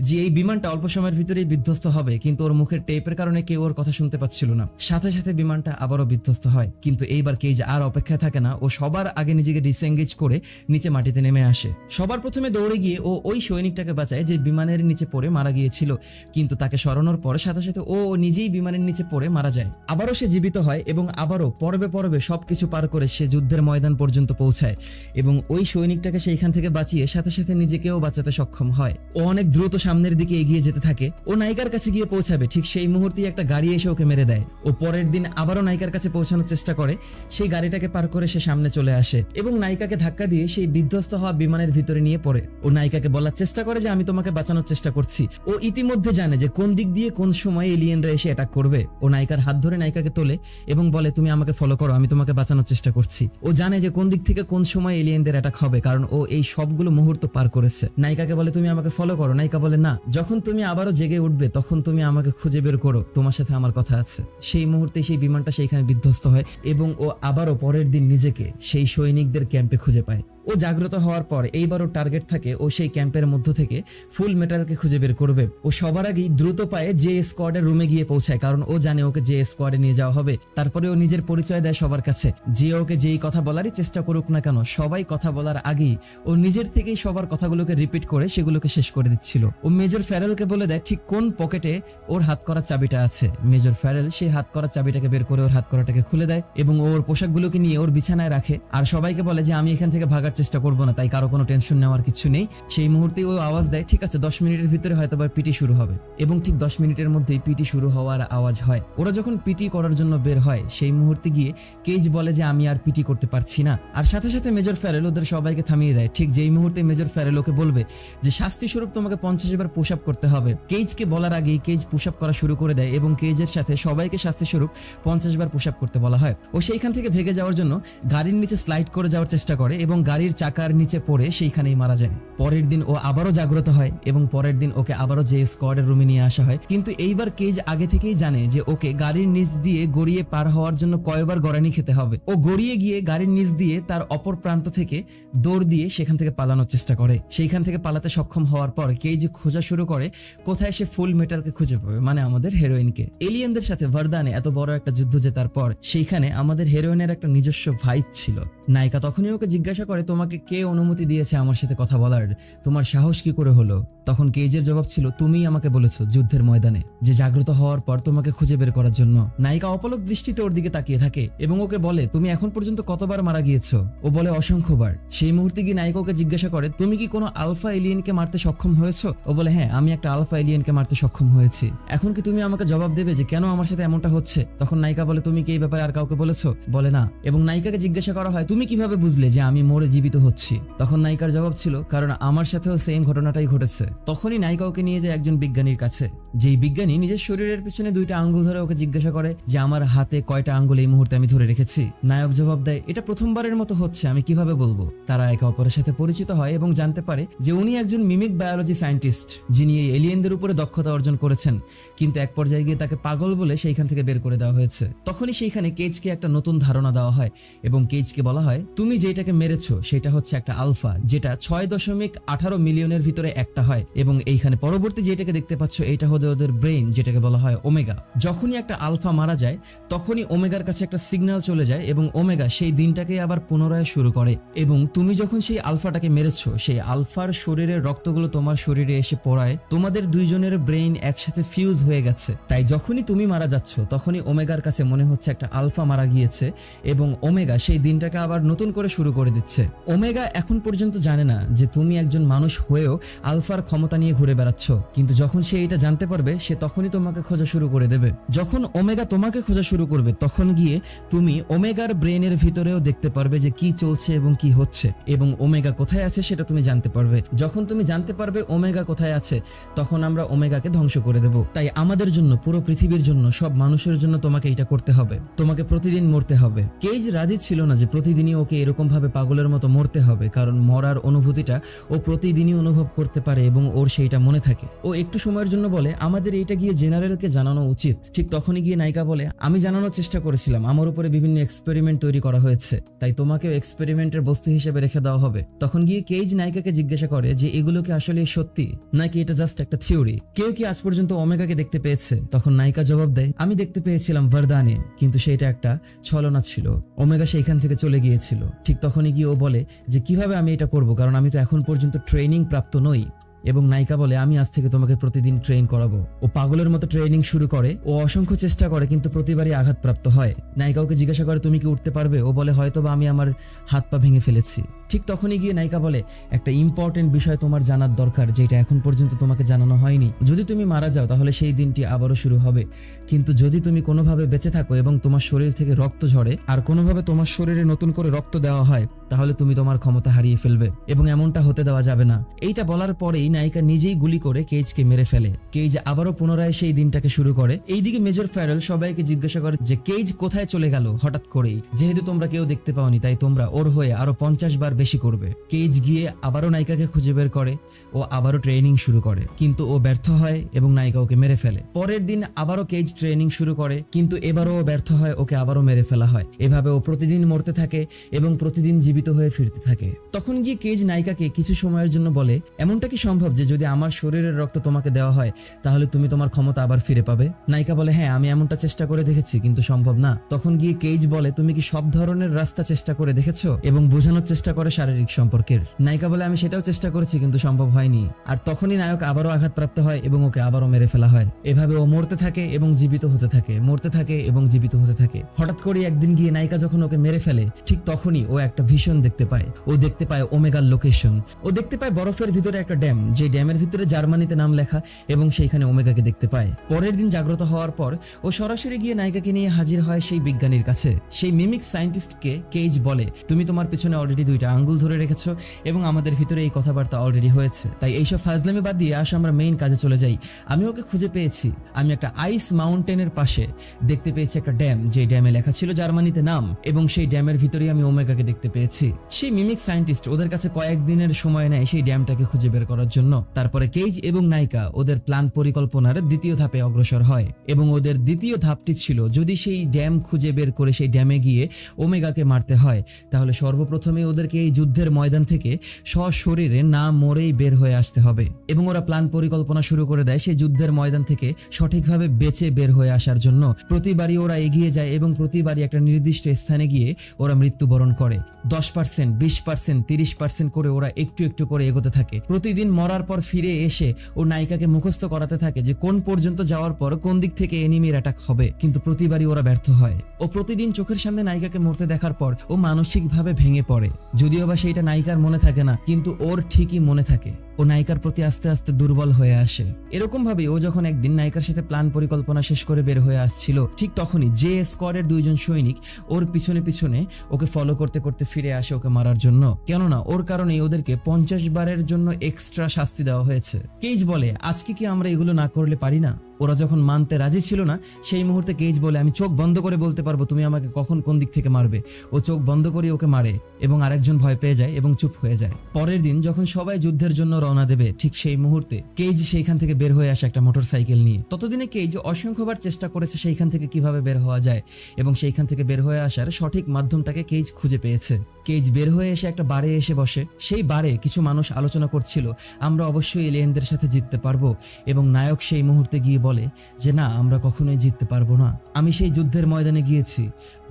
যে এই বিমানটা অল্প সময়ের ভিতরেই বিধ্বস্ত হবে, কিন্তু ওর মুখের টেপের কারণে কেউ ওর কথা শুনতে পাচ্ছিল না। সাথে সাথে বিমানটা আবারও বিধ্বস্ত হয়, কিন্তু এইবার কেজ আর অপেক্ষায় থাকে না। ও সবার আগে নিজেকে ডিসএঙ্গেজ করে নিচে মাটিতে নেমে আসে। সবার প্রথমে দৌড়ে গিয়ে ও ওই সৈনিকটাকে বাঁচায় যে বিমানের নিচে পড়ে মারা গিয়েছিল, কিন্তু তাকে সরানোর পরে সাথে সাথে ও নিজেই বিমানের নিচে পড়ে মারা যায়। আবারও সে জীবিত হয়, এবং আবারও পর্বে পর্বে সবকিছু পার করে সে যুদ্ধের ময়দান পর্যন্ত পৌঁছায়, এবং ওই সৈনিকটাকে সেইখান থেকে বাঁচিয়ে সাথে সাথে নিজেকেও বাঁচাতে সক্ষম হয়। ও অনেক দ্রুত সামনের দিকে এগিয়ে যেতে থাকে। ও নায়িকার কাছে গিয়ে পৌঁছাবে, ঠিক সেই মুহূর্তেই একটা গাড়ি এসে ওকে মেরে দেয়। ও পরের দিন আবারও নায়িকার কাছে পৌঁছানোর চেষ্টা করে, সেই গাড়িটাকে পার করে সে সামনে চলে আসে, এবং নায়িকাকে ধাক্কা দিয়ে সেই বিধ্বস্ত হওয়া বিমানের ভিতরে নিয়ে পড়ে। ও নায়িকাকে বলার চেষ্টা করে যে আমি তোমাকে বাঁচানোর চেষ্টা করছি। ও ইতিমধ্যে জানে যে কোন দিক দিয়ে কোন সময় এলিয়েনরা এসে অ্যাটাক করবে। ও নায়িকার হাত ধরে নায়িকাকে তোলে এবং বলে তুমি আমাকে ফলো করো, আমি তোমাকে বাঁচানোর চেষ্টা করছি। ও জানে যে কোন দিক থেকে কোন সময় এলিয়েনদের অ্যাটাক হবে, কারণ ও এই সবগুলো মুহূর্ত পার করেছে। নায়িকাকে বলে তুমি আমাকে ফলো করো, নায়িকা বলে না, যখন তুমি আবারও জেগে উঠবে তখন তুমি আমাকে খুঁজে বের করো, তোমার সাথে আমার কথা আছে। সেই মুহূর্তে সেই বিমানটা সেইখানে বিধ্বস্ত হয়, এবং ও আবারও পরের দিন নিজেকে সেই সৈনিকদের ক্যাম্পে খুঁজে পায়। ও জাগ্রত হওয়ার পর এইবারও টার্গেট থাকে ও সেই ক্যাম্পের মধ্য থেকে ফুল মেটালকে খুঁজে বের করবে। ও সবার আগেই দ্রুত পায়ে জে স্কোয়াডের রুমে গিয়ে পৌঁছায়, কারণ ও জানে ওকে জে স্কোয়াডে নিয়ে যাওয়া হবে। তারপরে ও নিজের পরিচয় দেয় সবার কাছে, যে ওকে যেই কথা বলারই চেষ্টা করুক না কেন, সবাই কথা বলার আগেই ও নিজের থেকেই সবার কথাগুলোকে রিপিট করে সেগুলোকে শেষ করে দিচ্ছিল। ও মেজর ফ্যারেলকে বলে দেয় ঠিক কোন পকেটে ওর হাত করার চাবিটা আছে। মেজর ফ্যারেল সেই হাত করার চাবিটাকে বের করে ওর হাত করাটাকে খুলে দেয়, এবং ওর পোশাকগুলোকে নিয়ে ওর বিছানায় রাখে, আর সবাইকে বলে যে আমি এখান থেকে ভাগার চেষ্টা করবো না, তাই কারো কোনো টেনশন নেওয়ার কিছু নেই। সেই মুহূর্তে ও আওয়াজ দেয় ঠিক আছে 10 মিনিটের ভিতরে হয়তো পিটি শুরু হবে, এবং ঠিক 10 মিনিটের মধ্যেই পিটি শুরু হওয়ার আওয়াজ হয়। ওরা যখন পিটি করার জন্য বের হয় সেই মুহূর্তে গিয়ে কেজ বলে যে আমি আর পিটি করতে পারছি না, আর সাথে সাথে মেজর ফ্যারেল ওদের সবাইকে থামিয়ে দেয়। ঠিক যেই মুহূর্তে মেজর ফ্যারেল ওকে বলবে যে শাস্তি স্বরূপ তোমাকে 50 বার পুশ আপ করতে হবে, কেজকে বলার আগেই কেজ পুশ আপ করা শুরু করে দেয়, এবং কেজের সাথে সবাইকে শাস্তি স্বরূপ 50 বার পুশ আপ করতে বলা হয়। ও সেইখান থেকে ভেগে যাওয়ার জন্য গাড়ির নিচে স্লাইড করে যাওয়ার চেষ্টা করে, এবং গাড়ির চাকার নিচে পড়ে সেইখানেই মারা যায়। পরের দিন ও আবারও জাগ্রত হয়, এবং পরের দিন ওকে আবারও যে স্কোয়াডের রুমে নিয়ে আসা হয়, কিন্তু এইবার কেজ আগে থেকেই জানে যে ওকে গাড়ির নিচ দিয়ে গড়িয়ে পার হওয়ার জন্য কয়বার গড়ানি খেতে হবে। ও গড়িয়ে গিয়ে গাড়ির নিচ দিয়ে তার অপর প্রান্ত থেকে দৌড় দিয়ে সেখান থেকে পালানোর চেষ্টা করে। সেইখান থেকে পালাতে সক্ষম হওয়ার পর কেজ খোঁজা শুরু করে কোথায় সে ফুল মেটালকে খুঁজে পাবে, মানে আমাদের হিরোইনকে। এলিয়েনদের সাথে ভার্দানে এত বড় একটা যুদ্ধ জেতার পর সেইখানে আমাদের হিরোইনের একটা নিজস্ব ভাইব ছিল। নায়িকা তখনই ওকে জিজ্ঞাসা করে তোমাকে কে অনুমতি দিয়েছে আমার সাথে কথা বলার, তোমার সাহস কি করে হলো? তখন কেজের জবাব ছিল তুমিই আমাকে বলেছো যুদ্ধের ময়দানে যে জাগ্রত হওয়ার পর তোমাকে খুঁজে বের করার জন্য। নায়িকা অপলক দৃষ্টিতে ওর দিকে তাকিয়ে থাকে এবং ওকে বলে তুমি এখন পর্যন্ত কতবার মারা গিয়েছো? ও বলে অসংখ্যবার। সেই মুহূর্তে গিয়ে নায়িকা ওকে জিজ্ঞাসা করে তুমি কি কোনো আলফা এলিয়েনকে মারতে সক্ষম হয়েছো? ও বলে হ্যাঁ, আমি একটা আলফা এলিয়েনকে মারতে সক্ষম হয়েছি। এখন কি তুমি আমাকে জবাব দেবে যে কেন আমার সাথে এমনটা হচ্ছে? তখন নায়িকা বলে তুমি কি এই ব্যাপারে আর কাউকে বলেছো? বলে না। এবং নায়িকাকে জিজ্ঞাসা করা হয় তুমি কিভাবে বুঝলে যে আমি মরে জীবিত হচ্ছি? তখন নায়িকার জবাব ছিল কারণ আমার সাথেও সেম ঘটনাটাই ঘটেছে। তখনই নায়িকা ওকে নিয়ে যায় একজন বিজ্ঞানীর কাছে, যেই বিজ্ঞানী নিজের শরীরের পিছনে 2টা আঙ্গুল ধরে ওকে জিজ্ঞাসা করে যে আমার হাতে কয়টা আঙ্গুল এই মুহূর্তে আমি ধরে রেখেছি। নায়ক জবাব দেয়, এটা প্রথমবারের মতো হচ্ছে, আমি কিভাবে বলবো। তারা একে অপরের সাথে পরিচিত হয় এবং জানতে পারে যে উনি একজন মিমিক বায়োলজি সায়েন্টিস্ট, যিনি এই এলিয়েনদের উপরে দক্ষতা অর্জন করেছেন, কিন্তু এক পর্যায়ে গিয়ে তাকে পাগল বলে সেইখান থেকে বের করে দেওয়া হয়েছে। তখনই সেইখানে কেজকে একটা নতুন ধারণা দেওয়া হয় এবং কেজকে বলা হয়, তুমি যেটাকে মেরেছো সেটা হচ্ছে একটা আলফা, যেটা 6.18 মিলিয়নের ভিতরে একটা হয়, এবং এইখানে পরবর্তী যেটাকে দেখতে পাচ্ছ এটা হলো ওদের ব্রেইন, যেটাকে বলা হয় ওমেগা। যখনই একটা আলফা মারা যায় তখনই ওমেগার কাছে একটা সিগন্যাল চলে যায় এবং ওমেগা সেই দিনটাকে আবার পুনরায় শুরু করে। এবং তুমি যখন সেই আলফাটাকে মেরেছো, সেই আলফার শরীরের রক্তগুলো তোমার শরীরে এসে পড়ায় তোমাদের দুইজনের ব্রেইন একসাথে ফিউজ হয়ে গেছে। তাই যখনই তুমি মারা যাচ্ছ তখনই ওমেগার কাছে মনে হচ্ছে একটা আলফা মারা গিয়েছে এবং ওমেগা সেই দিনটাকে আবার নতুন করে শুরু করে দিচ্ছে। ওমেগা এখন পর্যন্ত জানে না যে তুমি একজন মানুষ হয়েও আলফার ক্ষমতা নিয়ে ঘুরে বেড়াচ্ছ, কিন্তু যখন সে এটা জানতে পারবে সে তখনই তোমাকে খোঁজা শুরু করে দেবে। যখন ওমেগা তোমাকে খোঁজা শুরু করবে তখন গিয়ে তুমি ওমেগার ব্রেনের ভিতরেও দেখতে পারবে যে কি চলছে এবং কি হচ্ছে, এবং ওমেগা কোথায় আছে সেটা তুমি জানতে পারবে। যখন তুমি জানতে পারবে ওমেগা কোথায় আছে তখন আমরা ওমেগাকে ধ্বংস করে দেব। তাই আমাদের জন্য, পুরো পৃথিবীর জন্য, সব মানুষের জন্য তোমাকে এটা করতে হবে, তোমাকে প্রতিদিন মরতে হবে। কেজ রাজি ছিল না যে প্রতিদিনই ওকে এরকম ভাবে পাগলের মতো মরতে হবে, কারণ মরার অনুভূতিটা ও প্রতিদিনই অনুভব করতে পারে এবং ওর সেইটা মনে থাকে। ও একটু সময়ের জন্য বলে, আমাদের এইটা গিয়ে জেনারেলকে জানানো উচিত। ঠিক তখনই গিয়ে নায়িকা বলে, আমি জানানোর চেষ্টা করেছিলাম, আমার উপরে বিভিন্ন এক্সপেরিমেন্ট তৈরি করা হয়েছে, তাই তোমাকেও এক্সপেরিমেন্টের বস্তু হিসেবে রেখে দেওয়া হবে। তখন গিয়ে কেজ নায়িকাকে জিজ্ঞাসা করে যে এগুলো কি আসলে সত্যি নাকি এটা জাস্ট একটা থিওরি, কেউ কি আজ পর্যন্ত ওমেগাকে দেখতে পেয়েছে? তখন নায়িকা জবাব দেয়, আমি দেখতে পেয়েছিলাম ভারদানে, কিন্তু সেটা একটা ছলনা ছিল, ওমেগা সেইখান থেকে চলে গিয়েছিল। ঠিক তখনই গিয়ে ও বলে যে কিভাবে আমি এটা করব, কারণ আমি তো এখন পর্যন্ত ট্রেনিং প্রাপ্ত নই। এবং নায়িকা বলে, আমি আজ থেকে তোমাকে প্রতিদিন ট্রেন করাবো। ও পাগলের মতো ট্রেনিং শুরু করে, ও অসংখ্য চেষ্টা করে কিন্তু প্রতিবারই আঘাতপ্রাপ্ত হয়। নায়িকা ওকে জিজ্ঞাসা করে, তুমি কি উঠতে পারবে? ও বলে, হয়তোবা আমি আমার হাত পা ভেঙে ফেলেছি। ঠিক তখনই গিয়ে নায়িকা বলে, একটা ইম্পর্টেন্ট বিষয় তোমার জানার দরকার, যেটা এখন পর্যন্ত তোমাকে জানানো হয়নি। যদি তুমি মারা যাও তাহলে সেই দিনটি আবারও শুরু হবে, কিন্তু যদি তুমি কোনোভাবে বেঁচে থাকো এবং তোমার শরীর থেকে রক্ত ঝরে আর কোনোভাবে তোমার শরীরে নতুন করে রক্ত দেওয়া হয় তাহলে তুমি তোমার ক্ষমতা হারিয়ে ফেলবে, এবং এমনটা হতে দেওয়া যাবে না। এইটা বলার পরেই নায়িকা নিজেই গুলি করে কেজকে মেরে ফেলে। কেজ আবারও পুনরায় সেই দিনটাকে শুরু করে। এইদিকে মেজর ফ্যারেল সবাইকে জিজ্ঞাসা করে যে কেজ কোথায় চলে গেল হঠাৎ করেই, যেহেতু তোমরা কেউ দেখতে পাওনি তাই তোমরা ওর হয়ে আরো 50 বার বেশি করবে। কেজ গিয়ে আবারও নায়িকাকে খুঁজে বের করে, ও আবারও ট্রেনিং শুরু করে, কিন্তু ও ব্যর্থ হয় এবং নায়িকা ওকে মেরে ফেলে। পরের দিন আবারও কেজ ট্রেনিং শুরু করে, কিন্তু এবারও ও ব্যর্থ হয়, ওকে আবারও মেরে ফেলা হয়। এভাবে ও প্রতিদিন মরতে থাকে এবং প্রতিদিন জীবিত হয়ে ফিরতে থাকে। তখন গিয়ে কেজ নায়িকাকে কিছু সময়ের জন্য বলে, এমনটা কি সম্ভব যে যদি আমার শরীরের রক্ত তোমাকে দেওয়া হয় তাহলে তুমি তোমার ক্ষমতা আবার ফিরে পাবে? নায়িকা বলে, হ্যাঁ, আমি এমনটা চেষ্টা করে দেখেছি কিন্তু সম্ভব না। তখন গিয়ে কেজ বলে, তুমি কি সব ধরনের রাস্তা চেষ্টা করে দেখেছো? এবং বোঝানোর চেষ্টা করে শারীরিক সম্পর্কের। নায়িকা বলে, আমি সেটাও চেষ্টা করেছি কিন্তু সম্ভব হয়নি। আর তখনই নায়ক আবারও আঘাতপ্রাপ্ত হয় এবং ওকে আবারও মেরে ফেলা হয়। এভাবে ও মরতে থাকে এবং জীবিত হতে থাকে, মরতে থাকে এবং জীবিত হতে থাকে। হঠাৎ করে একদিন গিয়ে নায়িকা যখন ওকে মেরে ফেলে ঠিক তখনই ও একটা ভিশন দেখতে পায়। ও দেখতে পায় ওমেগার লোকেশন। ও দেখতে পায় বরফের ভিতরে একটা ড্যাম, যে ড্যামের ভিতরে জার্মানিতে নাম লেখা, এবং সেইখানে ওমেগাকে দেখতে পায়। পরের দিন জাগ্রত হওয়ার পর ও সরাসরি গিয়ে নায়িকাকে নিয়ে হাজির হয় সেই বিজ্ঞানীর কাছে। সেই মিমিক সায়েন্টিস্টকে কেজ বলে, তুমি তোমার পিছনে অলরেডি 2টা আঙ্গুল ধরে রেখেছো এবং আমাদের ভিতরে এই কথাবার্তা অলরেডি হয়েছে, তাই এইসব ফাজলামি বাদ দিয়ে আসো আমরা মেইন কাজে চলে যাই। আমি ওকে খুঁজে পেয়েছি। আমি একটা আইস মাউন্টেনের পাশে দেখতে পেয়েছি একটা ড্যাম, যে ড্যামে লেখা ছিল জার্মানিতে নাম, এবং সেই ড্যামের ভিতরেই আমি ওমেগাকে দেখতে পেয়েছি। সেই মিমিক সায়েন্টিস্ট ওদের কাছে কয়েকদিনের সময় নেয় সেই ড্যামটাকে খুঁজে বের করার জন্য। তারপরে কেজ এবং নায়িকা ওদের প্ল্যান পরিকল্পনার দ্বিতীয় ধাপে অগ্রসর হয়, এবং ওদের দ্বিতীয় ধাপটি ছিল, যদি সেই ড্যাম খুঁজে বের করে সেই ড্যামে গিয়ে ওমেগাকে মারতে হয় তাহলে সর্বপ্রথমে ওদেরকে এই যুদ্ধের ময়দান থেকে সশরীরে না মরেই বের হয়ে আসতে হবে। এবং ওরা প্ল্যান পরিকল্পনা শুরু করে দেয় সেই যুদ্ধের ময়দান থেকে সঠিকভাবে বেঁচে বের হয়ে আসার জন্য। প্রতিবারই ওরা এগিয়ে যায় এবং প্রতিবারই একটা নির্দিষ্ট স্থানে গিয়ে ওরা মৃত্যুবরণ করে। 10%, 20%, 30% করে ওরা একটু একটু করে এগোতে থাকে। প্রতিদিন মরার পর ফিরে এসে ও নায়িকাকে মুখস্থ করাতে থাকে যে কোন পর্যন্ত যাওয়ার পর কোন দিক থেকে এনিমির অ্যাটাক হবে, কিন্তু প্রতিবারই ওরা ব্যর্থ হয়। ও প্রতিদিন চোখের সামনে নায়িকাকে মরতে দেখার পর ও মানসিকভাবে ভেঙে পড়ে। যদিও বা সেইটা নায়িকার মনে থাকে না, কিন্তু ওর ঠিকই মনে থাকে। ও নায়িকার প্রতি আস্তে আস্তে দুর্বল হয়ে আসে। এরকম ভাবে ও যখন একদিন নায়িকার সাথে প্ল্যান পরিকল্পনা শেষ করে বের হয়ে আসছিল, ঠিক তখনই যে স্কোয়াডের 2 জন সৈনিক ওর পিছনে পিছনে ওকে ফলো করতে করতে ফিরে আসে ওকে মারার জন্য। কেননা ওর কারণে ওদেরকে 50 বারের জন্য এক্সট্রা শাস্তি দেওয়া হয়েছে। কেজ বলে আজকে কি আমরা এগুলো না করলে পারি না? ওরা যখন মানতে রাজি ছিল না, সেই মুহূর্তে কেজ বলে আমি চোখ বন্ধ করে বলতে পারবো তুমি আমাকে কখন কোন দিক থেকে মারবে। ও চোখ বন্ধ করে ওকে মারে এবং আরেকজন ভয় পেয়ে যায় এবং চুপ হয়ে যায়। পরের দিন যখন সবাই যুদ্ধের জন্য রওনা দেবে, ঠিক সেই মুহূর্তে কেজ সেইখান থেকে বের হয়ে আসে একটা মোটরসাইকেল নিয়ে। ততদিনে কেজ অসংখ্যবার চেষ্টা করেছে সেইখান থেকে কিভাবে বের হওয়া যায় এবং সেইখান থেকে বের হয়ে আসার সঠিক মাধ্যমটাকে কেজ খুঁজে পেয়েছে। কেজ বের হয়ে এসে একটা বারে এসে বসে। সেই বারে কিছু মানুষ আলোচনা করছিল আমরা অবশ্যই এলিয়েনদের সাথে জিততে পারবো, এবং নায়ক সেই মুহূর্তে গিয়ে বলে যে না, আমরা কখনোই জিততে পারবো না। আমি সেই যুদ্ধের ময়দানে গিয়েছি,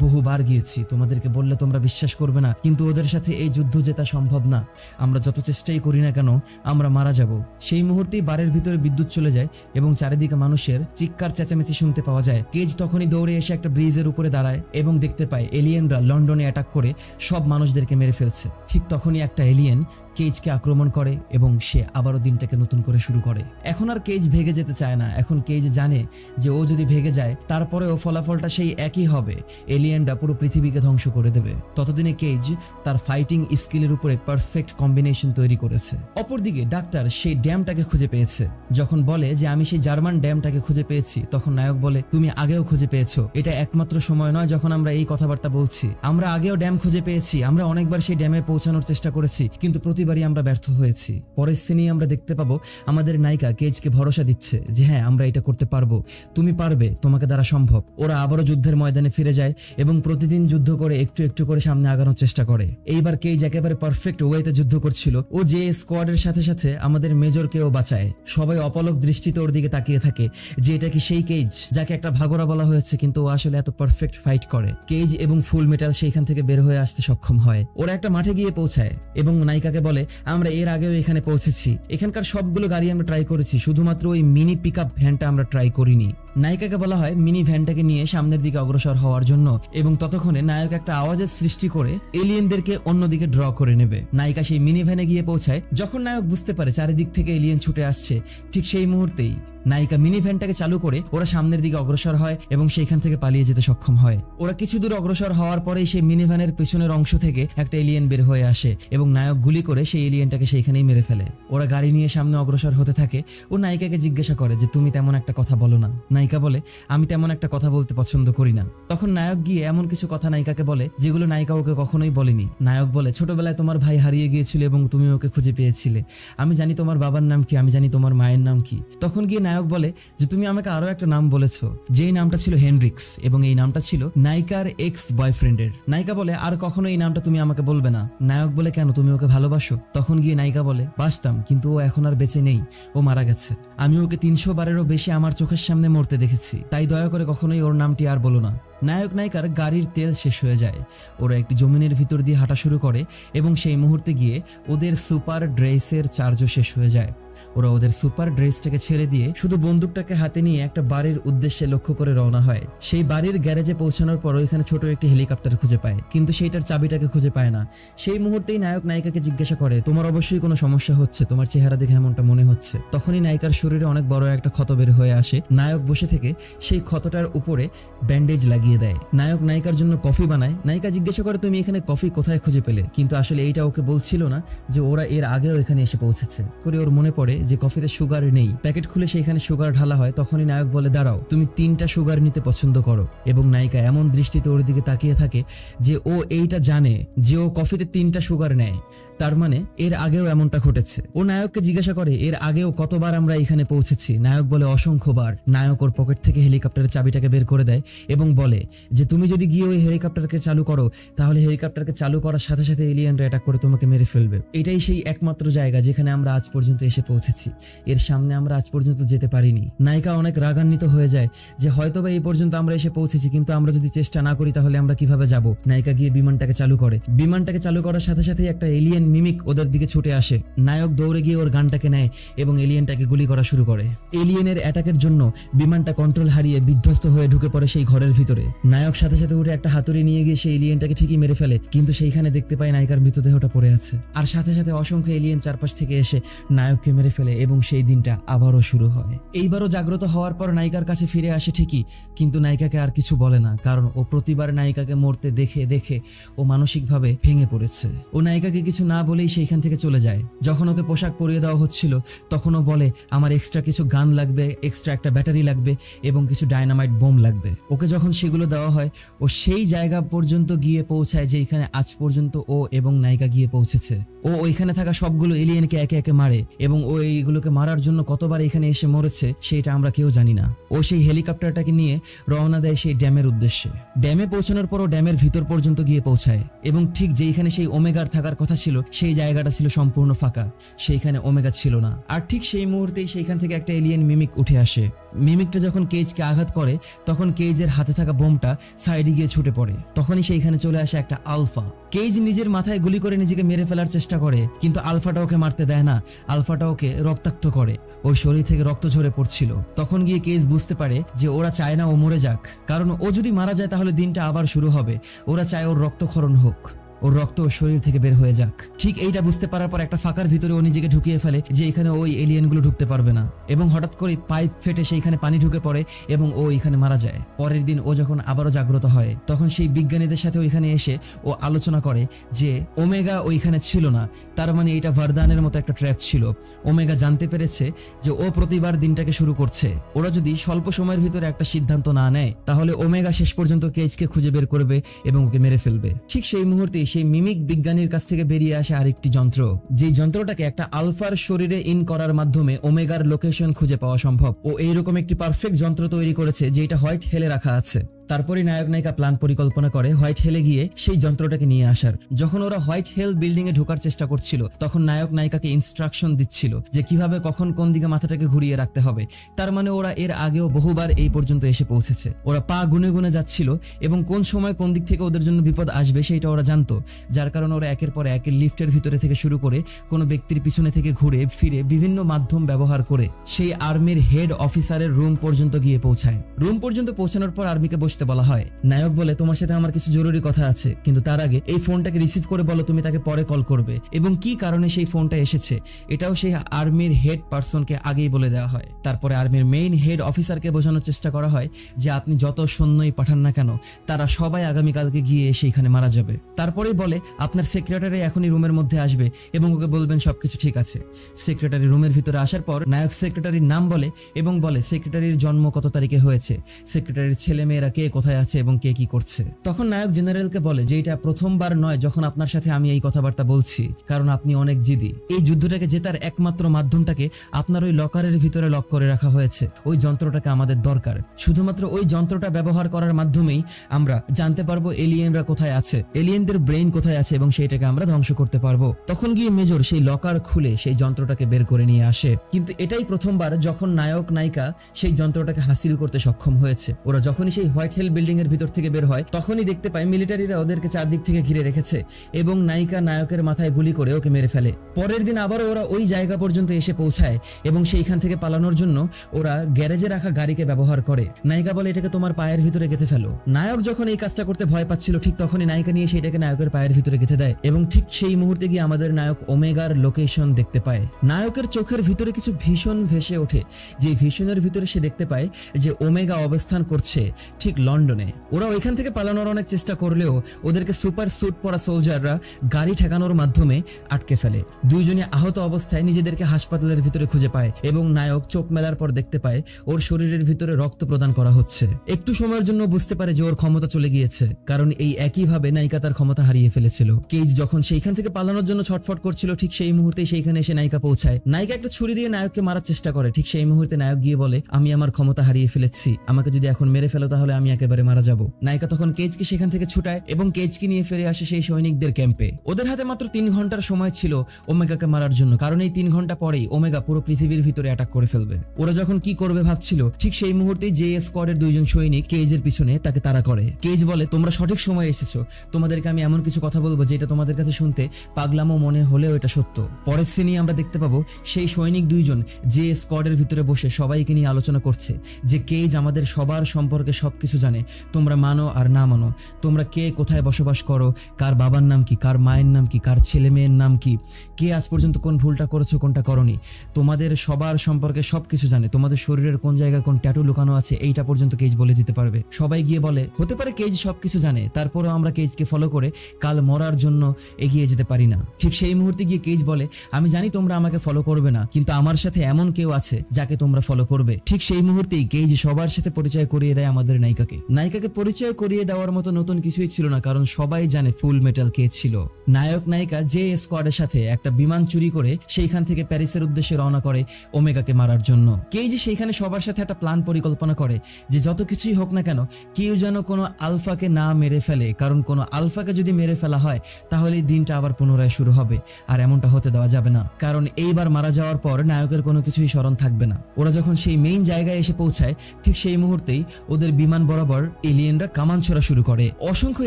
বহুবার গিয়েছি, তোমাদেরকে বললে তোমরা বিশ্বাস করবে না, কিন্তু ওদের সাথে এই যুদ্ধ জেতা সম্ভব না। আমরা যত চেষ্টাই করি না কেন আমরা মারা যাব। সেই মুহূর্তেই বারের ভিতরে বিদ্যুৎ চলে যায় এবং চারিদিকে মানুষের চিৎকার চেঁচামেচি শুনতে পাওয়া যায়। কেজ তখনই দৌড়ে এসে একটা ব্রিজের উপরে দাঁড়ায় এবং দেখতে পায় এলিয়েনরা লন্ডনে অ্যাটাক করে সব মানুষদেরকে মেরে ফেলছে। ঠিক তখনই একটা এলিয়েন কেজকে আক্রমণ করে এবং সে আবারও দিনটাকে নতুন করে শুরু করে। এখন আর কেজ ভেগে যেতে চায় না। এখন কেজ জানে যে ও যদি ভেগে যায় তারপরেও ফলাফলটা সেই একই হবে, এলিয়েনরা পুরো পৃথিবীকে ধ্বংস করে দেবে। ততদিনে কেজ তার ফাইটিং স্কিলের উপরে পারফেক্ট কম্বিনেশন তৈরি করেছে। অপরদিকে ডাক্তার সেই ড্যামটাকে খুঁজে পেয়েছে। যখন বলে যে আমি সেই জার্মান ড্যামটাকে খুঁজে পেয়েছি, তখন নায়ক বলে তুমি আগেও খুঁজে পেয়েছো, এটা একমাত্র সময় নয় যখন আমরা এই কথাবার্তা বলছি। আমরা আগেও ড্যাম খুঁজে পেয়েছি, আমরা অনেকবার সেই ড্যামে পৌঁছানোর চেষ্টা করেছি, কিন্তু প্রতিবারই আমরা ব্যর্থ হয়েছি। পরের সিনেই আমরা দেখতে পাবো আমাদের নায়িকা কেজকে ভরসা দিচ্ছে যে হ্যাঁ আমরা এটা করতে পারবো, তুমি পারবে, তোমাকে দ্বারা সম্ভব। ওরা আবারও যুদ্ধের ময়দানে ফিরে যায় এবং প্রতিদিন যুদ্ধ করে একটু একটু করে সামনে আগানোর চেষ্টা করে। এইবার কেজ একেবারে পারফেক্ট ওয়েতে যুদ্ধ করছিল। ও যে স্কোয়াডের সাথে সাথে আমাদের মেজরকেও বাঁচায়। সবাই অপলক দৃষ্টিতে ওর দিকে তাকিয়ে থাকে যে এটা কি সেই কেজ যাকে একটা ভাগরা বলা হয়েছে, কিন্তু ও আসলে এত পারফেক্ট ফাইট করে। কেজ এবং ফুল মেটাল সেইখান থেকে বের হয়ে আসতে সক্ষম হয়। ওরা একটা মাঠে গিয়ে পৌঁছায় এবং নায়িকাকে বলে আমরা এর আগেও এখানে পৌঁছেছি, এখানকার সবগুলো গাড়ি আমরা ট্রাই করেছি, শুধুমাত্র ওই মিনি পিকআপ ভ্যানটা আমরা ট্রাই করিনি। নায়িকাকে বলা হয় মিনি ভ্যানটাকে নিয়ে সামনের দিকে অগ্রসর হওয়ার জন্য, এবং ততক্ষণে নায়ক একটা আওয়াজের সৃষ্টি করে এলিয়েনদেরকে অন্যদিকে ড্র করে নেবে। নায়িকা সেই মিনি ভ্যানে গিয়ে পৌঁছায়। যখন নায়ক বুঝতে পারে চারিদিক থেকে এলিয়েন ছুটে আসছে, ঠিক সেই মুহূর্তেই নায়িকা মিনি ভ্যানটাকে চালু করে ওরা সামনের দিকে অগ্রসর হয় এবং সেইখান থেকে পালিয়ে যেতে সক্ষম হয়। ওরা কিছু দূর অগ্রসর হওয়ার পরেই সেই মিনি ভ্যানের পেছনের অংশ থেকে একটা এলিয়েন বের হয়ে আসে এবং নায়ক গুলি করে সেই এলিয়েনটাকে সেইখানেই মেরে ফেলে। ওরা গাড়ি নিয়ে সামনে অগ্রসর হতে থাকে। ও নায়িকাকে জিজ্ঞাসা করে যে তুমি তেমন একটা কথা বলো না। নায়িকা বলে আমি তেমন একটা কথা বলতে পছন্দ করি না। তখন নায়ক গিয়ে এমন কিছু কথা নায়িকাকে বলে যেগুলো নায়িকা ওকে কখনোই বলেনি। নায়ক বলে ছোটবেলায় তোমার ভাই হারিয়ে গিয়েছিল এবং তুমি ওকে খুঁজে পেয়েছিলে, আমি জানি তোমার বাবার নাম কি, আমি জানি তোমার মায়ের নাম কি। তখন গিয়ে নায়ক বলে যে তুমি আমাকে আরো একটা নাম বলেছো, যেই নামটা ছিল হেনরিক্স, এবং এই নামটা ছিল নায়িকার এক্স বয়ফ্রেন্ডের। নায়িকা বলে আর কখনো এই নামটা তুমি আমাকে বলবে না। নায়ক বলে কেন, তুমি ওকে ভালোবাসো? তখন গিয়ে নায়িকা বলে বাসতাম, কিন্তু ও এখন আর বেঁচে নেই, ও মারা গেছে। আমি ওকে 300 বারেরও বেশি আমার চোখের সামনে মরতে দেখেছি, তাই দয়া করে কখনোই ওর নামটি আর বলো না। নায়ক নায়িকার গাড়ির তেল শেষ হয়ে যায়। ওরা একটি জমিনের ভিতর দিয়ে হাঁটা শুরু করে এবং সেই মুহূর্তে গিয়ে ওদের সুপার ড্রেসের চার্জও শেষ হয়ে যায়। ওরা ওদের সুপার ড্রেসটাকে ছেড়ে দিয়ে শুধু বন্দুকটাকে হাতে নিয়ে একটা বাড়ির উদ্দেশ্যে লক্ষ্য করে রওনা হয়। সেই বাড়ির গ্যারেজে পৌঁছানোর পর ওইখানে ছোট একটি হেলিকপ্টার খুঁজে পায়, কিন্তু সেইটার চাবিটাকে খুঁজে পায় না। সেই মুহূর্তেই নায়ক নায়িকাকে জিজ্ঞাসা করে তোমার অবশ্যই কোনো সমস্যা হচ্ছে, তোমার চেহারা দেখে এমনটা মনে হচ্ছে। তখনই নায়িকার শরীরে অনেক বড় একটা ক্ষত বের হয়ে আসে। নায়ক বসে থেকে সেই ক্ষতটার উপরে ব্যান্ডেজ লাগিয়ে দেয়। নায়ক নায়িকার জন্য কফি বানায়। নায়িকা জিজ্ঞাসা করে তুমি এখানে কফি কোথায় খুঁজে পেলে, কিন্তু আসলে এইটা ওকে বলছিল না যে ওরা এর আগেও এখানে এসে পৌঁছেছে। করে ওর মনে পড়ে যে কফিতে সুগার নেই। প্যাকেট খুলে সেইখানে সুগার ঢালা হয়। তখনই নায়ক বলে দাঁড়াও, তুমি 3টা সুগার নিতে পছন্দ করো, এবং নায়িকা এমন দৃষ্টিতে ওর দিকে তাকিয়ে থাকে যে ও এইটা জানে যে ও কফিতে 3টা সুগার নেয়, তার মানে এর আগেও এমনটা ঘটেছে। ও নায়ককে জিজ্ঞাসা করে এর আগেও কতবার আমরা এখানে পৌঁছেছি। নায়ক বলে অসংখ্যবার। নায়ক ওর পকেট থেকে হেলিকপ্টারের চাবিটাকে বের করে দেয় এবং বলে যে তুমি যদি গিয়ে ওই হেলিকপ্টারকে চালু করো তাহলে হেলিকপ্টারকে চালু করার সাথে সাথে এলিয়েনরা অ্যাটাক করে তোমাকে মেরে ফেলবে। এটাই সেই একমাত্র জায়গা যেখানে আমরা আজ পর্যন্ত এসে পৌঁছে পৌঁছেছি, এর সামনে আমরা আজ পর্যন্ত যেতে পারিনি। নায়িকা অনেক রাগান্বিত হয়ে যায় যে হয়তোবা এই পর্যন্ত আমরা এসে পৌঁছেছি, কিন্তু আমরা যদি চেষ্টা না করি তাহলে আমরা কিভাবে যাব। নায়িকা গিয়ে বিমানটাকে চালু করে। বিমানটাকে চালু করার সাথে সাথেই একটা এলিয়েন মিমিক ওদের দিকে ছুটে আসে। নায়ক দৌড়ে গিয়ে ওর গানটাকে নেয় এবং এলিয়েনটাকে গুলি করা শুরু করে। এলিয়েনের অ্যাটাকের জন্য বিমানটা কন্ট্রোল হারিয়ে বিধ্বস্ত হয়ে ঢুকে পড়ে সেই ঘরের ভিতরে। নায়ক সাথে সাথে উঠে একটা হাতুড়ি নিয়ে গিয়ে সেই এলিয়েনটাকে ঠিকই মেরে ফেলে, কিন্তু সেইখানে দেখতে পায় নায়িকার মৃতদেহটা পড়ে আছে। আর সাথে সাথে অসংখ্য এলিয়েন চারপাশ থেকে এসে নায়ককে মেরে ফেলে এবং সেই দিনটা আবারও শুরু হয়। এইবারও জাগ্রত হওয়ার পর নায়িকার কাছে ফিরে আসে ঠিকই, কিন্তু নায়িকাকে আর কিছু বলে না, কারণ ও প্রতিবার নায়িকাকে মরতে দেখে দেখে ও মানসিকভাবে ভেঙে পড়েছে। ও নায়িকাকে কিছু না বলেই সেইখান থেকে চলে যায়। যখন ওকে পোশাক পরিয়ে দেওয়া হচ্ছিল তখন ও বলে আমার এক্সট্রা কিছু গান লাগবে, এক্সট্রা একটা ব্যাটারি লাগবে এবং কিছু ডায়নামাইট বোম লাগবে। ওকে যখন সেগুলো দেওয়া হয় ও সেই জায়গা পর্যন্ত গিয়ে পৌঁছায় যেখানে আজ পর্যন্ত ও এবং নায়িকা গিয়ে পৌঁছেছে। ও ওইখানে থাকা সবগুলো এলিয়েনকে একে একে মারে এবং ও এইগুলোকে মারার জন্য কতবার এখানে এসে মরেছে সেটা আমরা কেউ জানি না। ও সেই হেলিকপ্টারটাকে নিয়ে রওনা দেয় সেই ড্যামের উদ্দেশ্যে। ড্যামে পৌঁছানোর পরও ড্যামের ভিতর পর্যন্ত গিয়ে পৌঁছায় এবং ঠিক যেইখানে সেই ওমেগার থাকার কথা ছিল সেই জায়গাটা ছিল সম্পূর্ণ ফাঁকা, সেইখানে ওমেগা ছিল না। আর ঠিক সেই মুহূর্তেই সেইখান থেকে একটা এলিয়েন মিমিক উঠে আসে। মিমিকটা যখন কেজকে আঘাত করে তখন কেজের হাতে থাকা বোমটা সাইডে গিয়ে ছুটে পড়ে। তখনই সেইখানে চলে আসে একটা আলফা। কেজ নিজের মাথায় গুলি করে নিজেকে মেরে ফেলার চেষ্টা করে, কিন্তু আলফাটা ওকে মারতে দেয় না। আলফাটা ওকে রক্তাক্ত করে, ওর শরীর থেকে রক্ত ঝরে পড়ছিল। তখন গিয়ে কেজ বুঝতে পারে যে ওরা চায় না ও মরে যাক, কারণ ও যদি মারা যায় তাহলে দিনটা আবার শুরু হবে। ওরা চায় ওর রক্তক্ষরণ হোক, ওর রক্ত ওর শরীর থেকে বের হয়ে যাক। ঠিক এইটা বুঝতে পারার পর একটা ফাঁকার ভিতরে ও নিজেকে ঢুকিয়ে ফেলে যে এখানে ওই এলিয়েনগুলো ঢুকতে পারবে না, এবং হঠাৎ করে পাইপ ফেটে সেইখানে পানি ঢুকে পড়ে এবং ও এখানে মারা যায়। পরের দিন ও যখন আবারও জাগ্রত হয় তখন সেই বিজ্ঞানীদের সাথে ওইখানে এসে ও আলোচনা করে যে ওমেগা ওইখানে ছিল না, তার মানে এটা ভারদানের মতো একটা ট্র্যাপ ছিল। ওমেগা জানতে পেরেছে যে ও প্রতিবার দিনটাকে শুরু করছে। ওরা যদি স্বল্প সময়ের ভিতরে একটা সিদ্ধান্ত না নেয় তাহলে ওমেগা শেষ পর্যন্ত কেজকে খুঁজে বের করবে এবং ওকে মেরে ফেলবে। ঠিক সেই মুহূর্তে সেই মিমিক বিজ্ঞানীর কাছ থেকে বেরিয়ে আসে আরেকটি যন্ত্র, যে যন্ত্রটাকে একটা আলফার শরীরে ইন করার মাধ্যমে ওমেগার লোকেশন খুঁজে পাওয়া সম্ভব। ও এইরকম একটি পারফেক্ট যন্ত্র তৈরি করেছে যেটা হোয়াইট হেলে রাখা আছে। তারপরে নায়ক নায়িকা প্ল্যান পরিকল্পনা করে হোয়াইট হেলে গিয়ে সেই যন্ত্রটাকে নিয়ে আসার। যখন ওরা হোয়াইট হেল বিল্ডিং এ ঢোকার চেষ্টা করছিল তখন নায়ক নায়িকাকে ইনস্ট্রাকশন দিচ্ছিল যে কিভাবে কখন কোন দিকে মাথাটাকে ঘুরিয়ে রাখতে হবে। তার মানে ওরা এর আগেও বহুবার এই পর্যন্ত এসে পৌঁছেছে। ওরা পা গুনে গুনে যাচ্ছিল এবং কোন সময় কোন দিক থেকে ওদের জন্য বিপদ আসবে সেটা ওরা জানতো, যার কারণে ওরা একের পর এক লিফটের ভিতরে থেকে শুরু করে কোনো ব্যক্তির পিছনে থেকে ঘুরে ফিরে বিভিন্ন মাধ্যম ব্যবহার করে সেই আর্মির হেড অফিসারের রুম পর্যন্ত গিয়ে পৌঁছায়। রুম পর্যন্ত পৌঁছানোর পর আর্মিকে বসতে বলা হয়। নায়ক বলে তোমার সাথে আমার কিছু জরুরি কথা আছে, কিন্তু তার আগে এই ফোনটাকে রিসিভ করে বলো তুমি তাকে পরে কল করবে এবং কি কারণে সেই ফোনটা এসেছে এটাও সেই আর্মির হেড পার্সনকে আগেই বলে দেওয়া হয়। তারপরে আর্মির মেইন হেড অফিসারকে বোঝানোর চেষ্টা করা হয় যে আপনি যত সৈন্যই পাঠান না কেন তারা সবাই আগামীকালকে গিয়ে সেইখানে মারা যাবে। তারপরেই বলে আপনার সেক্রেটারি এখনই রুমের মধ্যে আসবে এবং ওকে বলবেন সবকিছু ঠিক আছে। সেক্রেটারি রুমের ভিতরে আসার পর নায়ক সেক্রেটারির নাম বলে এবং বলে সেক্রেটারির জন্ম কত তারিখে হয়েছে, সেক্রেটারির ছেলে মেয়েরা কে কোথায় আছে এবং কে কি করছে। তখন নায়ক জেনারেলকে বলে যে এটা প্রথমবার নয় যখন আপনার সাথে আমি এই কথাবার্তা বলছি, কারণ আপনি অনেক জিদি। এই যুদ্ধটাকে জেতার একমাত্র মাধ্যমটাকে আপনার ওই লকারের ভিতরে লক করে রাখা হয়েছে। ওই যন্ত্রটাকে আমাদের দরকার, শুধুমাত্র ওই যন্ত্রটা ব্যবহার করার মাধ্যমেই আমরা জানতে পারবো এলিয়েনরা কোথায় আছে, এলিয়েনদের ব্রেইন কোথায় আছে এবং সেইটাকে আমরা ধ্বংস করতে পারবো। তখন গিয়ে মেজর সেই লকার খুলে সেই যন্ত্রটাকে বের করে নিয়ে আসে। কিন্তু এটাই প্রথমবার যখন নায়ক নায়িকা সেই যন্ত্রটাকে হাসিল করতে সক্ষম হয়েছে। ওরা যখনই সেই হোয়াইট হেল বিল্ডিং এর ভিতর থেকে বের হয় তখনই দেখতে পায় মিলিটারিরা ওদেরকে চারদিক থেকে ঘিরে রেখেছে এবং নায়িকা নায়কের মাথায় গুলি করে ওকে মেরে ফেলে। পরের দিন আবারও ওরা ওই জায়গা পর্যন্ত এসে পৌঁছায় এবং সেইখান থেকে পালানোর জন্য ওরা গ্যারেজে রাখা গাড়িকে ব্যবহার করে। নায়িকা বলে এটাকে তোমার পায়ের ভিতরে গেঁথে ফেলো। নায়ক যখন এই কাজটা করতে ভয় পাচ্ছিল ঠিক তখনই নায়িকা নিয়ে সেইটাকে নায়কের পায়ের ভিতরে গেঁথে দেয় এবং ঠিক সেই মুহূর্তে গিয়ে আমাদের নায়ক ওমেগার লোকেশন দেখতে পায়। নায়কের চোখের ভিতরে কিছু ভীষণ ভেসে ওঠে, যে ভীষণের ভিতরে সে দেখতে পায় যে ওমেগা অবস্থান করছে ঠিক লন্ডনে। ওরা ওইখান থেকে পালানোর অনেক চেষ্টা করলেও ওদেরকে সুপার স্যুট পরা সোলজাররা গাড়ি ঠেকানোর মাধ্যমে আটকে ফেলে। দুইজনে আহত অবস্থায় নিজেদেরকে হাসপাতালের ভিতরে খুঁজে পায় এবং নায়ক চোখ মেলার পর দেখতে পায় ওর শরীরের ভিতরে রক্ত প্রদান করা হচ্ছে। একটু সময়ের জন্য বুঝতে পারে যে ওর ক্ষমতা চলে গিয়েছে, কারণ এই একইভাবে নায়িকা তার ক্ষমতা হারিয়ে ফেলেছিল। কেজ যখন সেইখান থেকে পালানোর জন্য ছটফট করছিল ঠিক সেই মুহূর্তে সেইখানে এসে নায়িকা পৌঁছায়। নায়িকা একটা ছুরি দিয়ে নায়ককে মারার চেষ্টা করে। ঠিক সেই মুহূর্তে নায়ক গিয়ে বলে আমি আমার ক্ষমতা হারিয়ে ফেলেছি, আমাকে যদি এখন মেরে ফেলো তাহলে আমি একেবারে মারা যাব। নায়িকা তখন কেজকে সেখান থেকে ছুটায় এবং কেজকে নিয়ে ফিরে আসে সেই সৈনিকদের ক্যাম্পে। ওদের হাতে মাত্র 3 ঘন্টার সময় ছিল ওমেগাকে মারার জন্য, কারণ এই 3 ঘন্টা পরেই ওমেগা পুরো পৃথিবীর ভিতরে অ্যাটাক করে ফেলবে। ওরা যখন কি করবে ভাবছিল, ঠিক সেই মুহূর্তেই জে স্কোয়াডের 2 জন সৈনিক কেজের পিছনে তাকে তাড়া করে। কেজ বলে, তোমরা সঠিক সময়ে এসেছো, তোমাদেরকে আমি এমন কিছু কথা বলবো যেটা তোমাদের কাছে শুনতে পাগলামো মনে হলেও এটা সত্য। পরের সিনে আমরা দেখতে পাবো সেই সৈনিক 2 জন জে স্কোয়াডের ভিতরে বসে সবাইকে নিয়ে আলোচনা করছে যে কেজ আমাদের সবার সম্পর্কে সবকিছু জানে, তোমরা মানো আর না মানো, তোমরা কে কোথায় বসবাস করো, কার বাবার নাম কি, কার মায়ের নাম কি, কার ছেলে মেয়ের নাম কি, কে আজ পর্যন্ত কোন ভুলটা করেছো কোনটা করনি, তোমাদের সবার সম্পর্কে সবকিছু জানে, তোমাদের শরীরের কোন জায়গায় কোন ট্যাটু লুকানো আছে এইটা পর্যন্ত কেজ বলে দিতে পারবে। সবাই গিয়ে বলে হতে পারে কেজ সবকিছু জানে, তারপরেও আমরা কেজকে ফলো করে কাল মরার জন্য এগিয়ে যেতে পারি না। ঠিক সেই মুহূর্তে গিয়ে কেজ বলে, আমি জানি তোমরা আমাকে ফলো করবে না, কিন্তু আমার সাথে এমন কেউ আছে যাকে তোমরা ফলো করবে। ঠিক সেই মুহূর্তেই কেজ সবার সাথে পরিচয় করিয়ে দেয় আমাদের নায়িকাকে। নায়িকাকে পরিচয় করিয়ে দেওয়ার মতো নতুন কিছুই ছিল না, কারণ সবাই জানে ফুল মেটাল কে ছিল। নায়ক নায়িকা জে স্কোয়াডের সাথে একটা বিমান চুরি করে সেইখান থেকে প্যারিসের উদ্দেশ্যে রওনা করে ওমেগাকে মারার জন্য। কেজ সেইখানে সবার সাথে একটা প্ল্যান পরিকল্পনা করে যে যত কিছুই হোক না কেন কেউ যেন কোনো আলফাকে না মেরে ফেলে, কারণ কোনো আলফাকে যদি মেরে ফেলা হয় তাহলে এই দিনটা আবার পুনরায় শুরু হবে, আর এমনটা হতে দেওয়া যাবে না, কারণ এইবার মারা যাওয়ার পর নায়কের কোনো কিছুই স্মরণ থাকবে না। ওরা যখন সেই মেইন জায়গায় এসে পৌঁছায় ঠিক সেই মুহূর্তেই ওদের বিমান বরাবর এলিয়েনরা কামান ছোড়া শুরু করে। অসংখ্য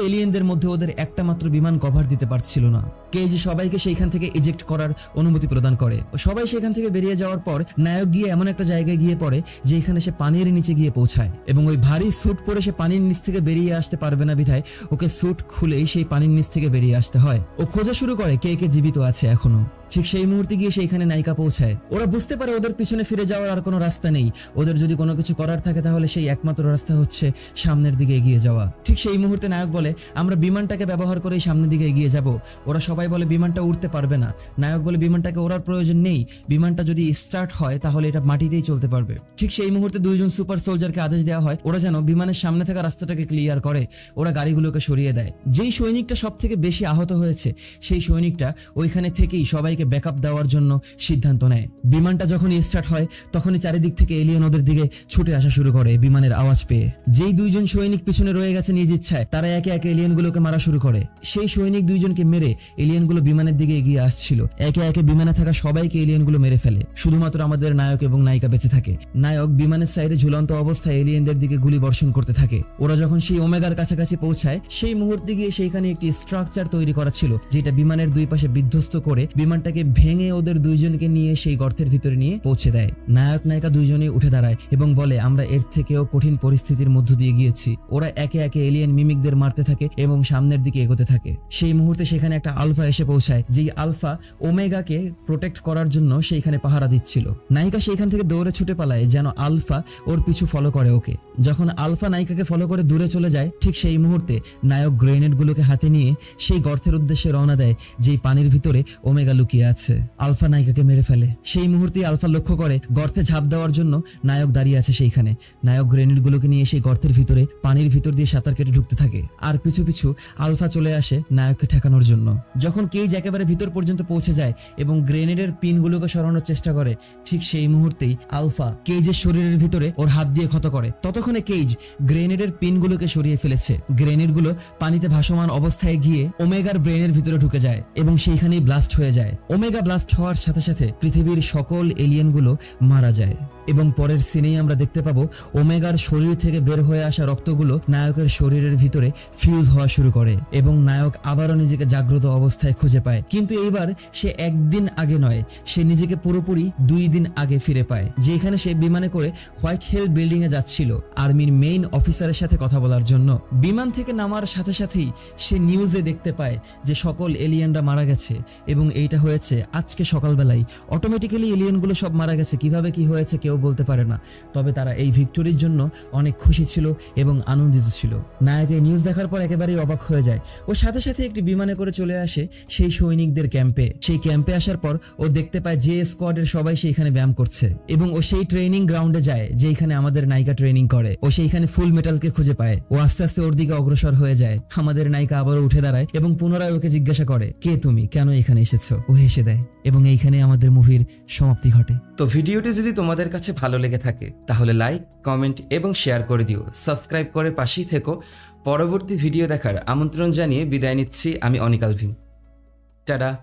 এলিয়েনদের মধ্যে ওদের একটা মাত্র বিমান কভার দিতে পারছিল না। কেজ সবাইকে সেইখান থেকে ইজেক্ট করার অনুমতি প্রদান করে। সবাই সেখান থেকে বেরিয়ে যাওয়ার পর নায়ক গিয়ে এমন একটা জায়গায় গিয়ে পড়ে যে এখানে সে পানির নিচে গিয়ে পৌঁছায়, এবং ওই ভারী স্যুট পরে সে পানির নিচ থেকে বেরিয়ে আসতে পারবে না বিধায় ওকে স্যুট খুলেই সেই পানির নিচ থেকে বেরিয়ে আসতে হয়। ও খোঁজা শুরু করে কে কে জীবিত আছে এখনো। ঠিক সেই মুহূর্তে গিয়ে সেইখানে নায়িকা পৌঁছায়। ওরা বুঝতে পারে ওদের পিছনে ফিরে যাওয়ার আর কোনো রাস্তা নেই, ওদের যদি কোনো কিছু করার থাকে তাহলে সেই একমাত্র রাস্তা হচ্ছে সামনের দিকে এগিয়ে যাওয়া। ঠিক সেই মুহূর্তে নায়ক বলে, আমরা বিমানটাকে ব্যবহার করেই সামনের দিকে এগিয়ে যাব। ওরা সবাই বলে বিমানটা উড়তে পারবে না। নায়ক বলে বিমানটাকে ওড়ার প্রয়োজন নেই, বিমানটা যদি স্টার্ট হয় তাহলে এটা মাটিতেই চলতে পারবে। ঠিক সেই মুহূর্তে 2 জন সুপার সোলজারকে আদেশ দেওয়া হয় ওরা যেন বিমানের সামনে থাকা রাস্তাটাকে ক্লিয়ার করে। ওরা গাড়িগুলোকে সরিয়ে দেয়। যেই সৈনিকটা সব থেকে বেশি আহত হয়েছে সেই সৈনিকটা ওইখানে থেকেই সবাইকে ব্যাকআপ দেওয়ার জন্য সিদ্ধান্ত নেয়। বিমানটা যখনই স্টার্ট হয় তখনই চারিদিক থেকে এলিয়েন ওদের দিকে ছুটে আসা শুরু করে বিমানের আওয়াজ পেয়ে। যেই 2 জন সৈনিক পিছনে রয়ে গেছে নিজ ইচ্ছায় তারা একে একে এলিয়েনগুলোকে মারা শুরু করে। সেই সৈনিক 2 জনকে মেরে এলিয়েনগুলো বিমানের দিকে এগিয়ে আসছিল। একে একে বিমানে থাকা সবাইকে এলিয়েনগুলো মেরে ফেলে। শুধুমাত্র আমাদের নায়ক এবং নায়িকা বেঁচে থাকে। নায়ক বিমানের সাইডে ঝুলন্ত অবস্থায় এলিয়েনদের দিকে গুলি বর্ষণ করতে থাকে। ওরা যখন সেই ওমেগার কাছাকাছি পৌঁছায় সেই মুহূর্তে গিয়ে সেইখানে একটি স্ট্রাকচার তৈরি করা ছিল যেটা বিমানের 2 পাশে বিধ্বস্ত করে বিমানটাকে ভেঙে ওদের 2 জনকে নিয়ে সেই গর্তের ভিতরে নিয়ে পৌঁছে দেয়। নায়ক নায়িকা 2 জনেই উঠে দাঁড়ায় এবং বলে, আমরা এর থেকেও কঠিন পরিস্থিতির মধ্য দিয়ে গিয়েছি। ওরা একে একে এলিয়েন মিমিকদের মারতে থাকে এবং সামনের দিকে এগোতে থাকে। সেই মুহূর্তে সেখানে একটা আলফা এসে পৌঁছায়, যেই আলফা ওমেগাকে প্রোটেক্ট করার জন্য সেইখানে পাহারা দিচ্ছিল। নায়িকা সেইখান থেকে দৌড়ে ছুটে পালায় যেন আলফা ওর পিছু ফলো করে ওকে। যখন আলফা নায়িকাকে ফলো করে দূরে চলে যায় ঠিক সেই মুহূর্তে নায়ক গ্রেনেড গুলোকে হাতে নিয়ে সেই গর্তের উদ্দেশ্যে রওনা দেয় যেই পানির ভিতরে ওমেগা লুকিয়ে আছে। আলফা নায়িকাকে মেরে ফেলে। সেই মুহূর্তে আলফা লক্ষ্য করে গর্তে ঝাঁপ দেওয়ার জন্য নায়ক দাঁড়িয়ে আছে সেইখানে। নায়ক গ্রেনেড গুলোকে নিয়ে সেই গর্তের ভিতরে পানির ভিতর দিয়ে সাঁতার কেটে ঢুকতে থাকে, আর পিছু পিছু আলফা চলে আসে নায়ককে ঠেকানোর জন্য। যখন কেজ একেবারে ভিতর পর্যন্ত পৌঁছে যায় এবং গ্রেনেডের পিনগুলোকে সরানোর চেষ্টা করে ঠিক সেই মুহূর্তেই আলফা কেজের শরীরের ভিতরে ওর হাত দিয়ে ক্ষত করে। ততক্ষণে কেজ গ্রেনেডের পিনগুলোকে সরিয়ে ফেলেছে। গ্রেনেডগুলো পানিতে ভাসমান অবস্থায় গিয়ে ওমেগার ব্রেনের ভিতরে ঢুকে যায় এবং সেইখানেই ব্লাস্ট হয়ে যায়। ওমেগা ব্লাস্ট হওয়ার সাথে সাথে পৃথিবীর সকল এলিয়েনগুলো মারা যায় এবং পরের সিনেই আমরা দেখতে পাবো ওমেগার শরীর থেকে বের হয়ে আসা রক্তগুলো নায়কের শরীরের ভিতরে ফিউজ হওয়া শুরু করে এবং নায়ক আবারও নিজেকে জাগ্রত অবস্থায় খুঁজে পায়। কিন্তু এইবার সে একদিন আগে নয়, সে নিজেকে পুরোপুরি 2 দিন আগে ফিরে পায়, যেখানে সে বিমানে করে হোয়াইট হিল বিল্ডিং এ যাচ্ছিল আর্মির মেইন অফিসারের সাথে কথা বলার জন্য। বিমান থেকে নামার সাথে সাথেই সে নিউজে দেখতে পায় যে সকল এলিয়েনরা মারা গেছে এবং এইটা হয়েছে আজকে সকালবেলায়। অটোমেটিক্যালি এলিয়েনগুলো সব মারা গেছে, কিভাবে কি হয়েছে কেউ বলতে পারে না, তবে তারা এই ভিক্টোরির জন্য অনেক খুশি ছিল এবং আনন্দিত ছিল। নায়ক এই নিউজ দেখার পর একেবারেই অবাক হয়ে যায়। ও সাথে সাথে একটি বিমানে করে চলে আসে সেই সৈনিকদের ক্যাম্পে। সেই ক্যাম্পে আসার পর ও দেখতে পায় যে স্কোয়াডের সবাই সেইখানে ব্যায়াম করছে এবং ও সেই ট্রেনিং গ্রাউন্ডে যায় যেখানে আমাদের নায়িকা ট্রেনিং করে। ও সেইখানে ফুল মেটালকে খুঁজে পায়। ও আস্তে আস্তে ওর দিকে অগ্রসর হয়ে যায়। আমাদের নায়িকা আবারও উঠে দাঁড়ায় এবং পুনরায় ওকে জিজ্ঞাসা করে, কে তুমি, কেন এখানে এসেছো? ও হেসে দেয় এবং এইখানে আমাদের মুভির সমাপ্তি ঘটে। তো ভিডিওটি যদি তোমাদের কাছে কাছে ভালো লেগে থাকে তাহলে লাইক, কমেন্ট এবং শেয়ার করে দিও। সাবস্ক্রাইব করে পাশেই থেকো। পরবর্তী ভিডিও দেখার আমন্ত্রণ জানিয়ে বিদায় নিচ্ছি আমি অনিক আলভিন। টাটা।